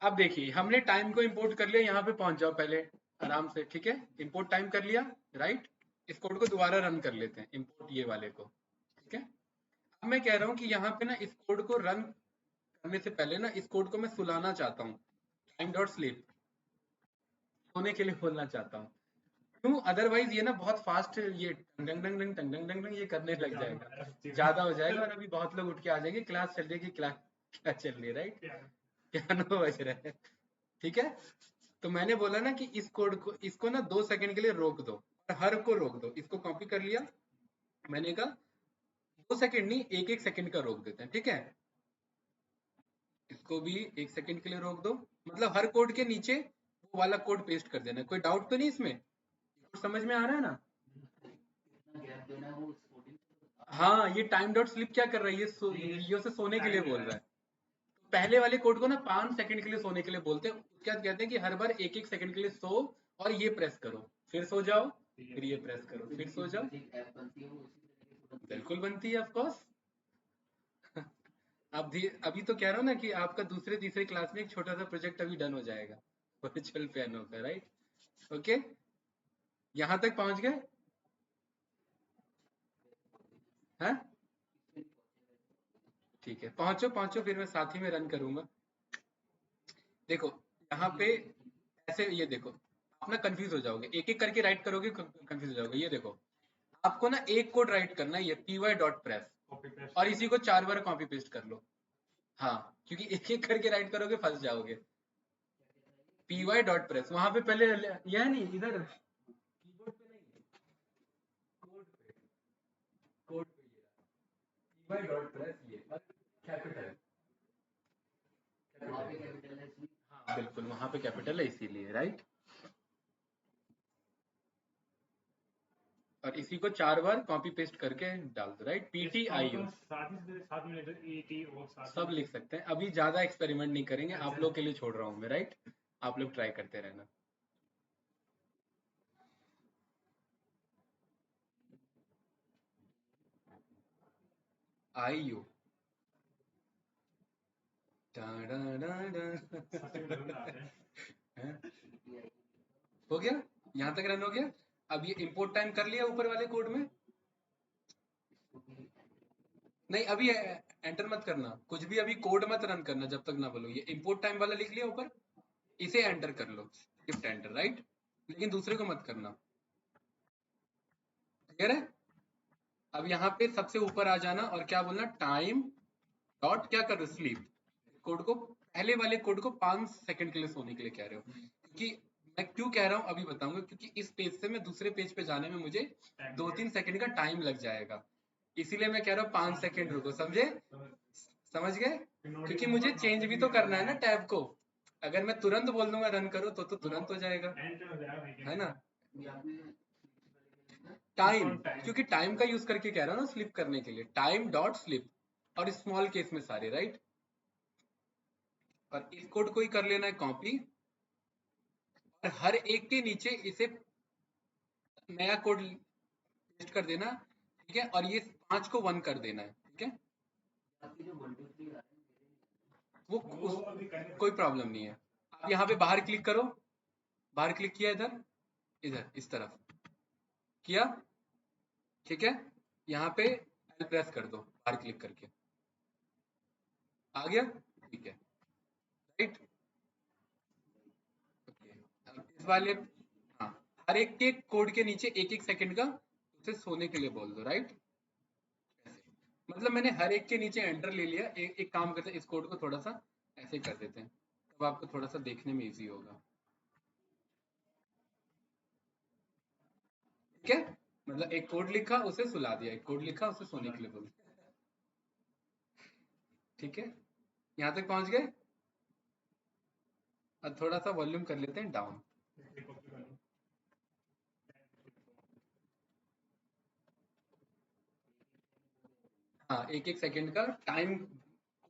अब देखिए, हमने टाइम को इंपोर्ट कर लिया, यहाँ पे पहुंच जाओ पहले आराम से, ठीक है, इंपोर्ट टाइम कर लिया, राइट। इस कोड को दोबारा रन कर लेते हैं, इंपोर्ट ये वाले को, ठीक है। अब मैं कह रहा हूँ कि यहाँ पे ना इस कोड को रन करने से पहले ना इस कोड को मैं सुलाना चाहता हूँ, टाइम डॉट स्लीप, सोने के लिए बोलना चाहता हूँ। क्यों? अदरवाइज ये ना बहुत फास्ट ये टंग डंग डंग डंग टंग डंग डंग डंग ये करने लग जाएगा, ज्यादा हो जाएगा, और अभी बहुत लोग उठ के आ जाएंगे, क्लास चल रही है कि क्लास क्या चल रही है, राइट, पियानो बज रहा है, ठीक है। तो मैंने बोला ना कि इस कोड को, इसको ना 2 सेकंड के लिए रोक दो, और हर को रोक दो, इसको कॉपी कर लिया, मैंने कहा 2 सेकंड नहीं, 1-1 सेकंड का रोक देते हैं, ठीक है। इसको भी 1 सेकंड के लिए रोक दो, मतलब हर कोड के नीचे वो वाला कोड पेस्ट कर देना। कोई डाउट तो नहीं इसमें? समझ में आ रहा है ना? गैप देना है, वो स्पोर्टिंग। हाँ, ये टाइम डॉट स्लिप क्या कर रहा है, ये से सोने के लिए बोल रहा है। तो पहले वाले कोड को ना 5 सेकंड के लिए सोने के लिए बोलते हैं, उसके बाद कहते हैं कि हर बार 1-1 सेकंड के लिए सो, और ये प्रेस करो, फिर सो जाओ, फिर ये प्रेस करो, फिर सो जाओ। ऐप बनती है वो उसी तरीके से बिल्कुल बनती है, ऑफ कोर्स। अभी तो कह रहा हूँ ना कि आपका दूसरे तीसरे क्लास में एक छोटा सा प्रोजेक्ट अभी डन हो जाएगा वर्चुअल पियानो का, राइट। ओके, यहाँ तक पहुंच गए हैं? ठीक है, पहुंचो पहुंचो, फिर मैं साथ ही में रन करूंगा। देखो यहाँ पे ऐसे, ये देखो, आप ना कंफ्यूज हो जाओगे, एक एक करके राइट करोगे, कंफ्यूज हो जाओगे। ये देखो, आपको ना एक कोड राइट करना है, ये py डॉट प्रेस, और इसी को 4 बार कॉपी पेस्ट कर लो। हाँ, क्योंकि एक एक करके राइट करोगे फंस जाओगे। py डॉट प्रेस, वहां पे पहले यह नहीं, इधर कीबोर्ड पे नहीं, कोड पे, कोड पे ये py डॉट प्रेस, ये और कैपिटल, वहाँ पे कैपिटल है इसमें। हाँ बिल्कुल, वहां पे कैपिटल है इसीलिए, राइट। और इसी को 4 बार कॉपी पेस्ट करके डाल दो, राइट। PTIU सब लिख सकते हैं, अभी ज्यादा एक्सपेरिमेंट नहीं करेंगे, आप लोग के लिए छोड़ रहा हूँ मैं, राइट। आप लोग ट्राई करते रहना। IU हो गया, यहाँ तक रन हो गया। अब ये इंपोर्ट टाइम कर लिया ऊपर वाले कोड में, नहीं अभी एंटर मत करना कुछ भी, अभी कोड मत रन करना जब तक ना बोलो। ये इंपोर्ट टाइम वाला लिख लिया ऊपर, इसे एंटर कर लो, शिफ्ट एंटर, राइट, लेकिन दूसरे को मत करना। क्लियर है? अब यहाँ पे सबसे ऊपर आ जाना और क्या बोलना, टाइम डॉट क्या कर रहे हो, स्लीप। कोड को, पहले वाले कोड को 5 सेकंड के लिए सोने के लिए कह रहे हो, क्योंकि मैं क्यों कह रहा हूँ अभी बताऊंगा, क्योंकि इस पेज से मैं दूसरे पेज पे जाने में मुझे 2-3 सेकंड का टाइम लग जाएगा, इसीलिए मैं कह रहा हूँ 5 सेकंड रुको, समझे? समझ गए? क्योंकि मुझे चेंज भी तो करना है ना टैब को, अगर मैं तुरंत बोल दूंगा रन करो तो तुरंत हो जाएगा, है ना। टाइम, क्योंकि टाइम का यूज करके कह रहा हूँ ना स्लिप करने के लिए, टाइम डॉट स्लिप, और स्मॉल केस में सारे, राइट। और इस कोड को ही कर लेना है कॉपी, और हर एक के नीचे इसे नया कोड पेस्ट कर देना, ठीक है, और ये 5 को 1 कर देना है, ठीक है। वो कोई प्रॉब्लम नहीं है। आप यहाँ पे बाहर क्लिक करो, बाहर क्लिक किया, इधर इधर इस तरफ किया, ठीक है, यहाँ पे एल प्रेस कर दो बाहर क्लिक करके, आ गया, ठीक है, राइट। अब इस वाले, हाँ, हर एक के कोड के नीचे 1-1 सेकंड का उसे सोने के लिए बोल दो, राइट। मतलब मैंने हर एक के नीचे एंटर ले लिया, एक काम करते हैं, इस कोड को थोड़ा सा ऐसे कर देते हैं, तब आपको थोड़ा सा देखने में इजी होगा। ठीक है, मतलब एक कोड लिखा उसे सुला दिया, एक कोड लिखा उसे सोने के लिए बोल दिया। ठीक है, यहाँ तक पहुंच गए। अब थोड़ा सा वॉल्यूम कर लेते हैं डाउन। हाँ, एक एक सेकंड का टाइम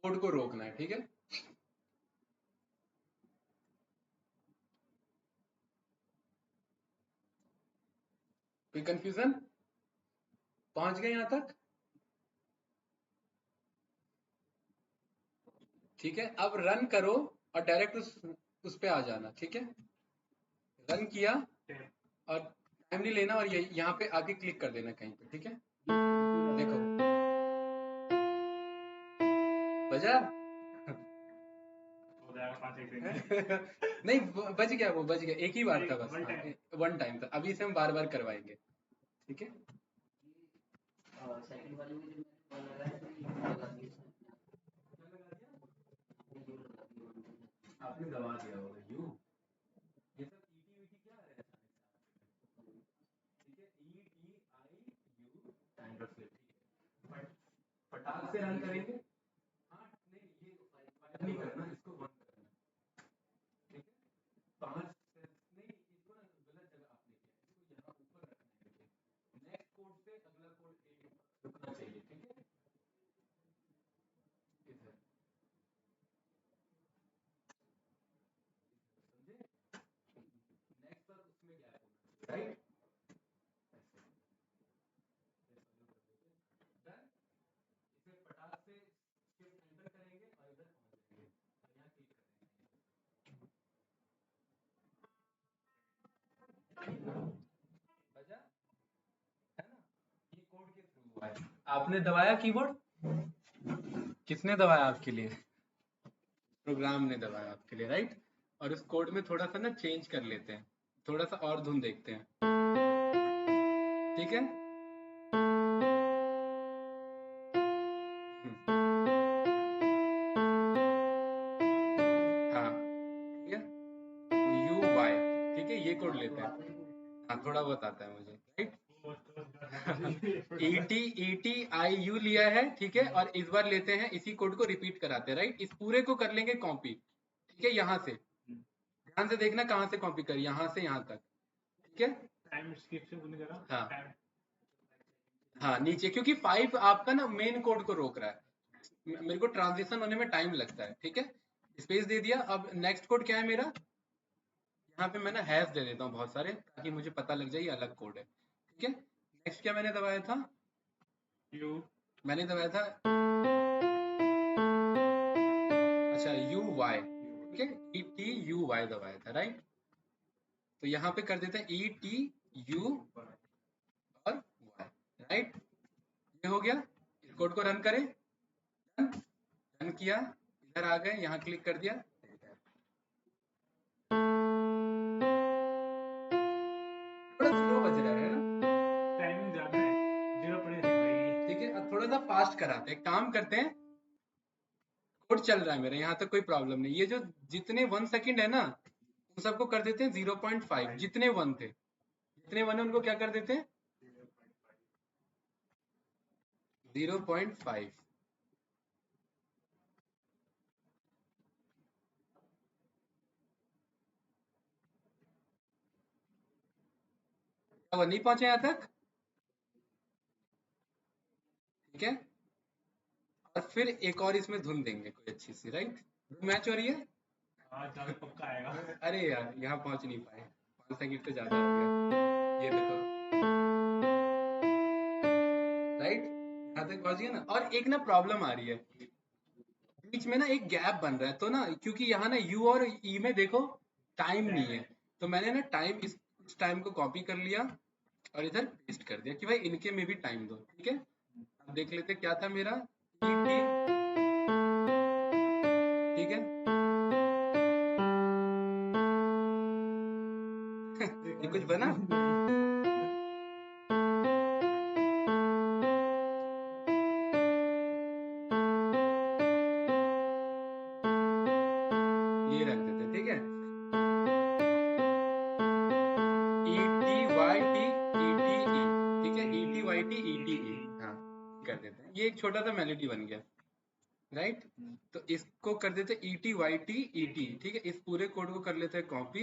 कोड को रोकना है। ठीक है, कोई कंफ्यूजन? पहुंच गए यहाँ तक? ठीक है, अब रन करो और डायरेक्ट उस पे आ जाना। ठीक है, रन किया और टाइम नहीं लेना, और ये यहाँ पे आके क्लिक कर देना कहीं पे। ठीक है, देखो बजा। नहीं, बज गया, वो बज गया, एक ही बार था बस। वन टाइम था, अभी इसे हम बार बार करवाएंगे। ठीक है, सेकंड वाले में जो मैंने कॉल लगाया तो ये लगा दिया आपने दबा दिया होगा यू। ये सब ईटी वीटी क्या है? ठीक है, E T I you time रख ले। ठीक है, फटाक से रन करेंगे। हाँ नहीं, ये फाइव नहीं करना, इसको वन करना। ठीक है, 5 नहीं, इसको ना गलत जगह आपने किया, इसको यहाँ ऊपर रखना है। नेक्स्ट कोड से अगला कोड एक रुकना चाहिए। ठीक है, इधर समझे, नेक्स्ट पर उसमें गैप होना चाहिए, राइट? ऐसे डन। इसे फटाक से शिफ्ट एंटर करेंगे और इधर पहुंच जाएंगे, और यहाँ क्लिक करेंगे। बजा है ना, ये कोड के थ्रू हुआ है। आपने दबाया कीबोर्ड? किसने दबाया आपके लिए? प्रोग्राम ने दबाया आपके लिए, राइट? और इस कोड में थोड़ा सा ना चेंज कर लेते हैं, थोड़ा सा और धुन देखते हैं। ठीक है, हाँ ठीक है, यू वाई। ठीक है, ये कोड लेते हैं। हाँ, थोड़ा बहुत आता है मुझे, right? E T I you लिया है। ठीक है, और इस बार लेते हैं इसी कोड को रिपीट कराते हैं, राइट? इस पूरे को कर लेंगे कॉपी। ठीक है, यहाँ से ध्यान से देखना कहाँ से कॉपी कर, यहाँ से यहाँ तक। ठीक है, टाइम स्किप से बोलने करा। हाँ हाँ, नीचे, क्योंकि 5 आपका ना मेन कोड को रोक रहा है, मेरे को ट्रांजिशन होने में टाइम लगता है। ठीक है, स्पेस दे दिया। अब नेक्स्ट कोड क्या है मेरा? यहाँ पे मैं ना हैश दे देता हूँ बहुत सारे, ताकि मुझे पता लग जाए ये अलग कोड है। ठीक है, नेक्स्ट क्या मैंने दबाया था? यू मैंने दबाया था, अच्छा, यू वाई। ठीक है, ई टी यू वाई दबाया था, राइट? तो यहाँ पे कर देते हैं ई टी यू और वाई, राइट? ये हो गया। इस कोड को रन करें। रन किया, इधर आ गए, यहाँ क्लिक कर दिया। थोड़ा स्लो बज रहा है ना, टाइमिंग ज्यादा है, 0 पर ही दिख ठीक है, अब थोड़ा सा फास्ट कराते हैं, काम करते हैं। कोड चल रहा है मेरा, यहाँ तक कोई प्रॉब्लम नहीं। ये जो जितने 1 सेकंड है ना, उन सबको कर देते हैं 0.5। जितने 1 थे, जितने 1 है उनको क्या कर देते हैं? 0.5। अब नहीं पहुंचे यहाँ तक। ठीक है, और फिर एक और इसमें धुन देंगे कोई अच्छी सी, राइट? मैच हो रही है। आज ज्यादा पक्का आएगा। अरे यार, यहाँ पहुंच नहीं पाए, 5 सेकंड तो ज्यादा हो गया। ये देखो, राइट? यहाँ तक पहुंच गया ना। और एक ना प्रॉब्लम आ रही है, बीच में ना एक गैप बन रहा है, तो ना क्योंकि यहाँ ना यू और ई में देखो टाइम नहीं है, तो मैंने ना टाइम, इस टाइम को कॉपी कर लिया और इधर पेस्ट कर दिया कि भाई इनके में भी टाइम दो। ठीक है, अब देख लेते क्या था मेरा ई टी। ठीक है, ये कुछ बना? ये रख देते, ठीक है, E T Y T, E T ये एक छोटा सा मेलोडी बन गया, राइट। तो इसको कर देते ET YT ET, ठीक है। इस पूरे कोड को कर लेते हैं कॉपी,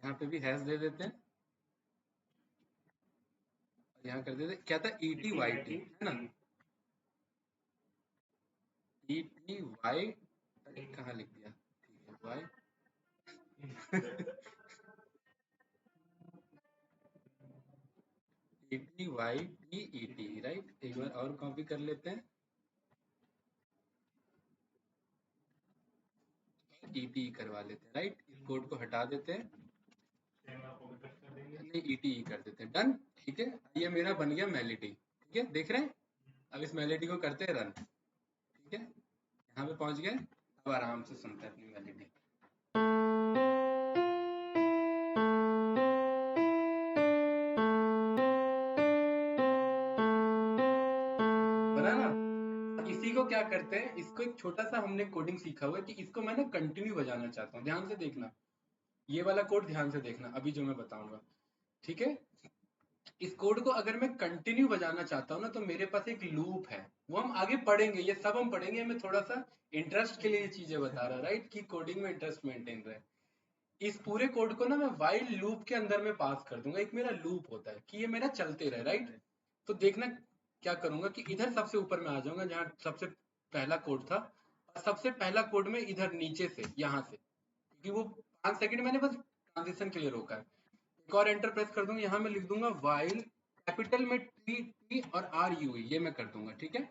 यहाँ पे भी हैश दे देते हैं, यहाँ कर देते क्या था ET YT, है ना। ET Y कहाँ लिख दिया, ठीक है Y ET YT ET, right. एक बार और कॉपी कर लेते हैं, ET करवा लेते हैं, राइट। इस कोड को हटा देते हैं, नहीं ET कर देते हैं, डन, ठीक है। ये मेरा बन गया मेलोडी, ठीक है, देख रहे हैं। अब इस मेलोडी को करते हैं रन, ठीक है। यहाँ पे पहुंच गए, अब आराम से सुनते हैं अपनी मेलोडी। बना ना। इसी को क्या करते हैं, इसको एक छोटा सा हमने कोडिंग सीखा हुआ है कि इसको मैं ना कंटिन्यू बजाना चाहता हूँ। ध्यान से देखना, ये वाला कोड ध्यान से देखना अभी जो मैं बताऊंगा, ठीक है। इस कोड को अगर मैं कंटिन्यू बजाना चाहता हूँ ना, तो मेरे पास एक लूप है, वो हम आगे पढ़ेंगे, ये सब हम पढ़ेंगे। मैं थोड़ा सा इंटरेस्ट के लिए ये चीजें बता रहा, राइट, कि कोडिंग में इंटरेस्ट मेंटेन रहे। इस पूरे कोड को ना मैं व्हाइल लूप के अंदर में पास कर दूंगा। एक मेरा लूप होता है कि ये मेरा चलते रहे, राइट। तो देखना क्या करूंगा कि इधर सबसे ऊपर में आ जाऊंगा जहां सबसे पहला कोड था, और सबसे पहला कोड में इधर नीचे से, यहाँ से, क्योंकि वो 5 सेकंड मैंने बस ट्रांजिशन के लिए रोका है। एक और एंटर प्रेस कर दूंगा, यहाँ मैं लिख दूंगा व्हाइल, कैपिटल में T और RU, ये मैं कर दूंगा, ठीक है।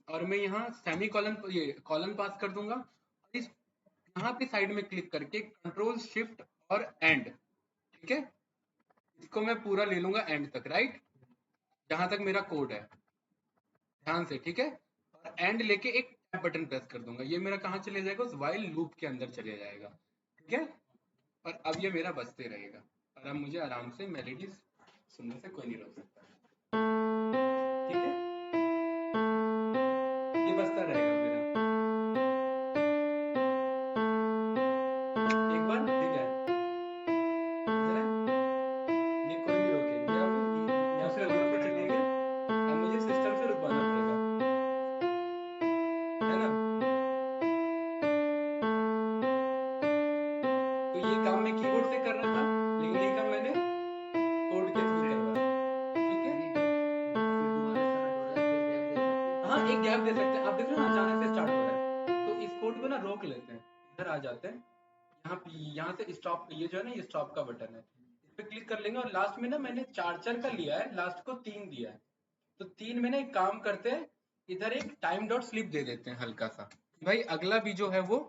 और मैं यहाँ सेमी कॉलन, ये कॉलन पास कर दूंगा, और इस यहाँ पे साइड में क्लिक करके कंट्रोल शिफ्ट और एंड, ठीक है। इसको मैं पूरा ले लूंगा एंड तक, राइट, जहां तक मेरा कोड है, ध्यान से, ठीक है। और एंड लेके एक टैप बटन प्रेस कर दूंगा, ये मेरा कहाँ चले जाएगा, उस व्हाइल लूप के अंदर चले जाएगा, ठीक है। और अब ये मेरा बजते रहेगा, और अब मुझे आराम से मेलोडीज सुनने से कोई नहीं रोक सकता, ठीक है। ये बजता रहेगा मेरा, एक बार ठीक है, बज रहा है, ये कोई नहीं रोकेगा। अब यहाँ से यहाँ पे चलिए गए, अब मुझे सिस्टम से रुकवाना पड़ेगा, है ना। तो ये काम मैं कीबोर्ड से कर रहा था, लेकिन ये काम मैंने कोड के थ्रू कर रहा है, ठीक है। हाँ, एक गैप दे सकते हैं, आप देख रहे हो ना अचानक से स्टार्ट हो रहा है, तो इस कोड को ना रोक लेते हैं, इधर आ जाते हैं, यहाँ से स्टॉप, ये जो है ना, ये स्टॉप का बटन है, इस पे क्लिक कर लेंगे। और लास्ट में ना मैंने 4 का लिया है, लास्ट को 3 दिया है, तो 3 में ना एक काम करते हैं, इधर एक टाइम डॉट स्लिप दे देते हैं हल्का सा, भाई अगला भी जो है वो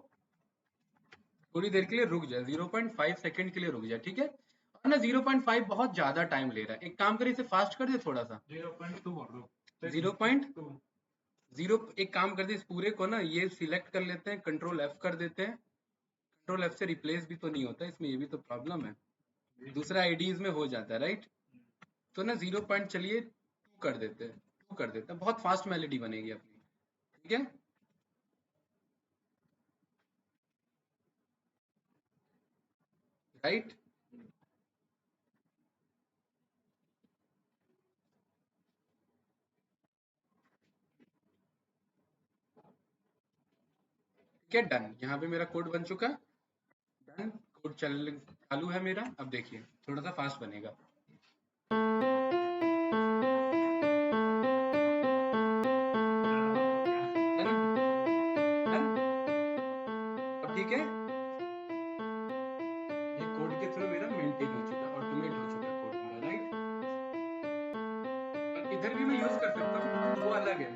थोड़ी देर के लिए रुक जाए, 0.5 सेकंड के लिए रुक जाए, ठीक है। और ना 0.5 बहुत ज्यादा टाइम ले रहा है, एक काम करिए इसे फास्ट कर दे थोड़ा सा, 0.2 बोल दो। 0.0। एक काम करते हैं, इस पूरे को ना ये सिलेक्ट कर लेते हैं, कंट्रोल F कर देते हैं। कंट्रोल F से रिप्लेस भी तो नहीं होता इसमें, ये भी तो प्रॉब्लम है, दूसरा आईडीज में हो जाता है, राइट। तो ना 0 पॉइंट चलिए 2 कर देते हैं, 2 कर देते हैं, बहुत फास्ट मेलोडी बनेगी अपनी, ठीक है। राइट, ठीक है, डन। यहाँ पे मेरा कोड बन चुका, डन, कोड चालू है मेरा। अब देखिए थोड़ा सा फास्ट बनेगा, है ना, डन। अब ठीक है, ये कोड के थ्रू मेरा मेंटेन हो चुका, ऑटोमेट हो चुका कोड मेरा, राइट। और इधर भी मैं यूज कर सकता हूँ, वो अलग है,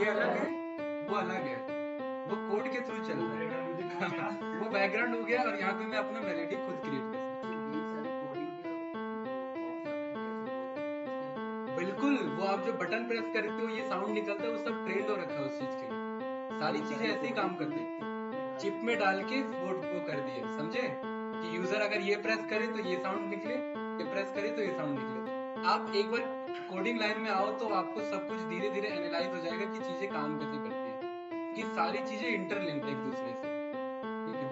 ये अलग है, वो अलग है, वो कोड के थ्रू चल रहा है वो बैकग्राउंड हो गया, और यहाँ पे मैं अपना मेलोडी खुद क्रिएट कर सकता हूँ। बिल्कुल, वो आप जो बटन प्रेस करते हो ये साउंड निकलता है, वो सब ट्रेंड हो रखा है उस चीज के लिए, सारी चीजें ऐसे ही काम करती है, चिप में डाल के वो कर दिए, समझे, कि यूजर अगर ये प्रेस करे तो ये साउंड निकले, ये प्रेस करे तो ये साउंड निकले। आप एक बार कोडिंग लाइन में आओ तो आपको सब कुछ धीरे धीरे एनालाइज हो जाएगा कि चीजें काम कैसे करती है, कि सारी चीजें इंटरलिंक्ड एक दूसरे से, ठीक है।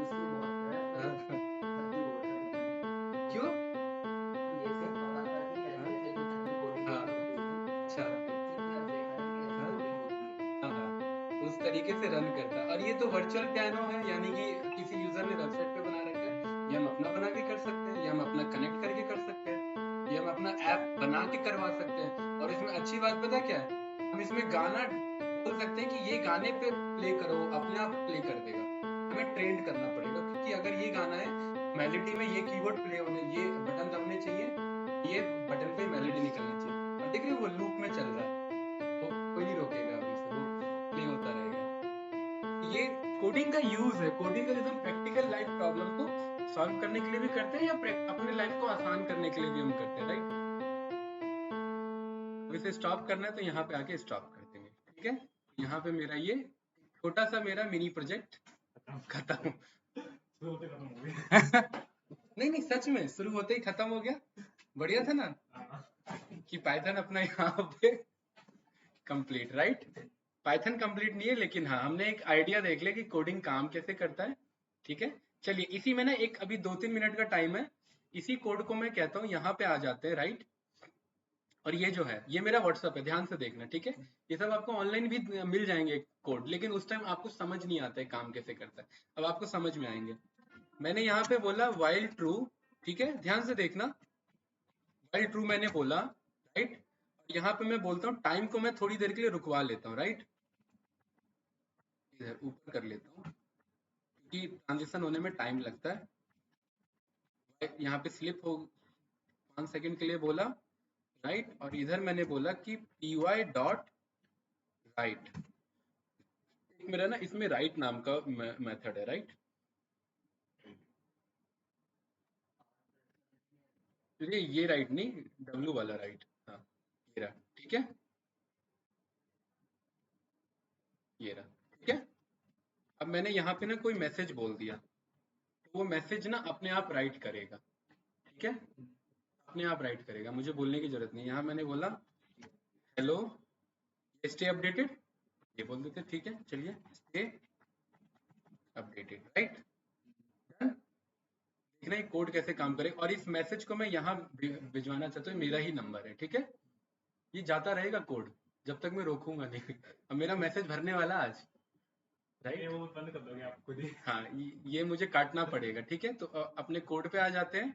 उस तरीके से रन करता है। और ये तो वर्चुअल पियानो है, यानी कि किसी यूजर ने वेबसाइट पे बना रखा है, ये हम अपना बना के कर सकते हैं, ये हम अपना कनेक्ट करके कर सकते हैं, ये हम अपना ऐप बना के करवा सकते हैं। और इसमें अच्छी बात पता क्या है, हम इसमें गाना बोल सकते हैं कि ये गाने पे प्ले करो, अपने आप प्ले कर देगा। हमें ट्रेंड करना पड़ेगा, क्योंकि अगर ये गाना है, मेलोडी में ये कीवर्ड प्ले होने, ये बटन दबने चाहिए, ये बटन पे मेलोडी निकलना चाहिए। और देख रहे हो वो लूप में चल रहा है, वो कोई नहीं रोकेगा अभी से, वो प्ले होता रहेगा। ये कोडिंग का यूज है। कोडिंग का यूज हम प्रैक्टिकल लाइफ प्रॉब्लम को सॉल्व करने के लिए भी करते हैं, या अपने लाइफ को आसान करने के लिए भी हम करते हैं, राइट। अब इसे स्टॉप करना है तो यहाँ पे आके स्टॉप कर देंगे, ठीक है। यहाँ पे मेरा ये छोटा सा मेरा मिनी प्रोजेक्ट खत्म। शुरू होते खत्म हो गया। नहीं नहीं, सच में शुरू होते ही खत्म हो गया। बढ़िया था ना हाँ। कि पाइथन अपना यहाँ पे कंप्लीट, राइट। पाइथन कंप्लीट नहीं है, लेकिन हाँ हमने एक आइडिया देख लिया कि कोडिंग काम कैसे करता है, ठीक है। चलिए इसी में ना एक अभी 2-3 मिनट का टाइम है, इसी कोड को मैं कहता हूँ यहाँ पे आ जाते हैं, राइट। और ये जो है ये मेरा व्हाट्सअप है, ध्यान से देखना, ठीक है। ये सब आपको ऑनलाइन भी मिल जाएंगे कोड, लेकिन उस टाइम आपको समझ नहीं आता है काम कैसे करता है, अब आपको समझ में आएंगे। मैंने यहाँ पे बोला वाइल ट्रू, ठीक है, ध्यान से देखना। वाइल ट्रू मैंने बोला, राइट। यहाँ पे मैं बोलता हूँ टाइम को मैं थोड़ी देर के लिए रुकवा लेता हूँ, राइट। इधर ऊपर कर लेता हूँ, क्योंकि ट्रांजिशन होने में टाइम लगता है। यहाँ पे स्लिप हो 5 सेकंड के लिए बोला, राइट। और इधर मैंने बोला कि py डॉट राइट। मेरा ना इसमें राइट नाम का मेथड है, राइट। ये राइट नहीं, w वाला राइट, हाँ ये रहा, ठीक है, ये रहा, ठीक है। अब मैंने यहाँ पे ना कोई मैसेज बोल दिया, तो वो मैसेज ना अपने आप राइट करेगा, ठीक है, अपने आप राइट करेगा, मुझे बोलने की जरूरत नहीं। यहाँ मैंने बोला हेलो स्टे अपडेटेड, ये बोल देते, ठीक है। चलिए स्टे अपडेटेड, राइट, डन। देखना ये कोड कैसे काम करे। और इस मैसेज को मैं यहाँ भिजवाना चाहता हूँ, मेरा ही नंबर है, ठीक है। ये जाता रहेगा कोड जब तक मैं रोकूंगा नहीं। अब मेरा मैसेज भरने वाला आज, ये राइट। वो बंद कर दोगे आप खुद ही। हाँ ये मुझे काटना पड़ेगा, ठीक है। तो अपने कोड पे आ जाते हैं।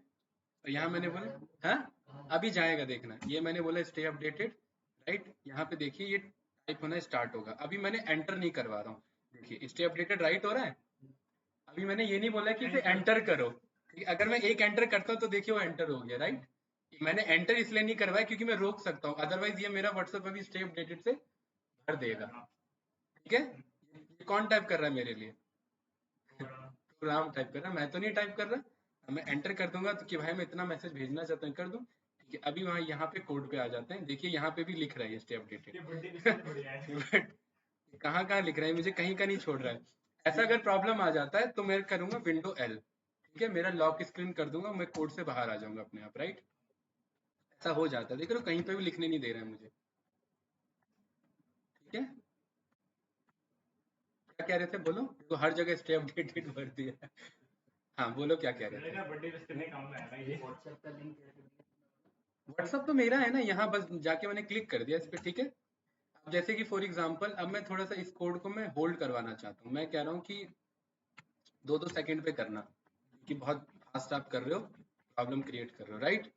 और यहाँ मैंने बोला, हाँ अभी जाएगा देखना, ये मैंने बोला स्टे अपडेटेड, राइट। यहाँ पे देखिए ये टाइप होना स्टार्ट होगा। अभी मैंने एंटर नहीं करवा रहा हूँ, देखिए स्टे अपडेटेड राइट हो रहा है। अभी मैंने ये नहीं बोला कि इसे एंटर करो, ठीक है? अगर मैं एक एंटर करता हूँ तो देखिए वो एंटर हो गया, राइट। मैंने एंटर इसलिए नहीं करवाया क्योंकि मैं रोक सकता हूँ, अदरवाइज ये मेरा व्हाट्सएप अभी स्टे अपडेटेड से भर देगा, ठीक है। ये कौन टाइप कर रहा है मेरे लिए, प्रोग्राम टाइप कर रहा है, मैं तो नहीं टाइप कर रहा। मैं एंटर कर दूंगा तो कि भाई मैं इतना मैसेज भेजना चाहता हूँ, कर दूं, ठीक है। अभी वहाँ यहाँ पे कोड पे आ जाते हैं, देखिए यहाँ पे भी लिख रहा है स्टे अपडेटेड। कहाँ कहाँ लिख रहा है, मुझे कहीं का नहीं छोड़ रहा है। ऐसा अगर प्रॉब्लम आ जाता है तो मैं करूंगा विंडो एल, ठीक है, मेरा लॉक स्क्रीन कर दूंगा, मैं कोड से बाहर आ जाऊंगा अपने आप, राइट। ऐसा हो जाता है, देख रहे हो कहीं पे भी लिखने नहीं दे रहा है मुझे, ठीक है। क्या कह रहे थे, बोलो। तो हर जगह स्टे अपडेटेड भर दिया। हाँ बोलो क्या कह रहे थे। बर्थडे विश करने काम में आएगा ये। व्हाट्सएप का लिंक कैसे दिया? व्हाट्सअप तो मेरा है ना, यहाँ बस जाके मैंने क्लिक कर दिया इस पर, ठीक है। अब जैसे कि फॉर एग्जांपल अब मैं थोड़ा सा इस कोड को मैं होल्ड करवाना चाहता हूँ, मैं कह रहा हूँ कि 2-2 सेकंड पे करना, कि बहुत फास्ट आप कर रहे हो, प्रॉब्लम क्रिएट कर रहे हो, राइट।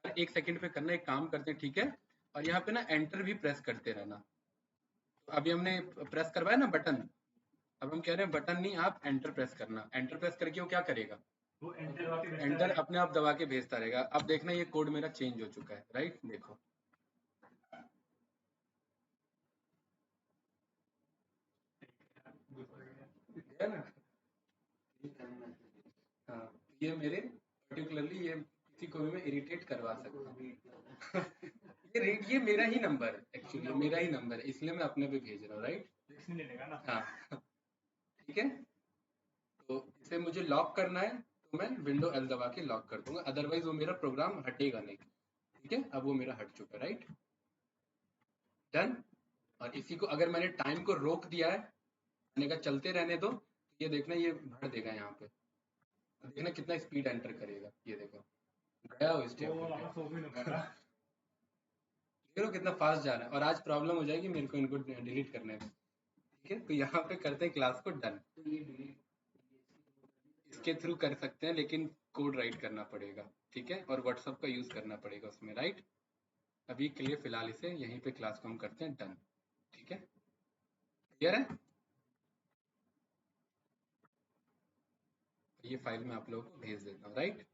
हर 1 सेकंड पे करना, एक काम करते हैं, ठीक है। और यहाँ पे ना एंटर भी प्रेस करते रहना। तो अभी हमने प्रेस करवाया ना बटन, अब हम कह रहे हैं बटन नहीं, आप एंटर प्रेस करना। एंटर प्रेस करके वो क्या करेगा, वो एंटर वाके भेजता एंटर रहेगा। अपने आप दबा के भेजता रहेगा। अब देखना ये कोड मेरा चेंज हो चुका है, राइट, देखो। है ना, हाँ ये मेरे पर्टिकुलरली ये किसी को भी मैं इरिटेट करवा सकता हूँ। ये मेरा ही नंबर है, एक्चुअली मेरा ही नंबर है, इसलिए मैं अपने पे भेज रहा हूँ, राइट। रिस्क नहीं लेगा ना। हाँ ठीक है। तो इसे मुझे लॉक करना है तो मैं विंडो एल दबा के लॉक कर दूंगा, अदरवाइज वो मेरा प्रोग्राम हटेगा नहीं, ठीक है। अब वो मेरा हट चुका है, राइट, डन। और इसी को अगर मैंने टाइम को रोक दिया है, मैंने कहा चलते रहने दो, तो ये देखना ये भर देगा यहाँ पे, देखना कितना स्पीड एंटर करेगा, ये देखो गया वो स्टेप वो वाला सो भी नहीं पा रहा। देखो कितना फास्ट जा रहा है। और आज प्रॉब्लम हो जाएगी मेरे को इनको डिलीट करने में, ठीक है, तो यहाँ पे करते हैं क्लास को डन। तो ये डिलीट इसके थ्रू कर सकते हैं लेकिन कोड राइट करना पड़ेगा, ठीक है, और व्हाट्सएप का यूज करना पड़ेगा उसमें, राइट। अभी के लिए फिलहाल इसे यहीं पे क्लास को हम करते हैं डन, ठीक है, क्लियर है। ये फाइल मैं आप लोगों को भेज देता हूँ, राइट।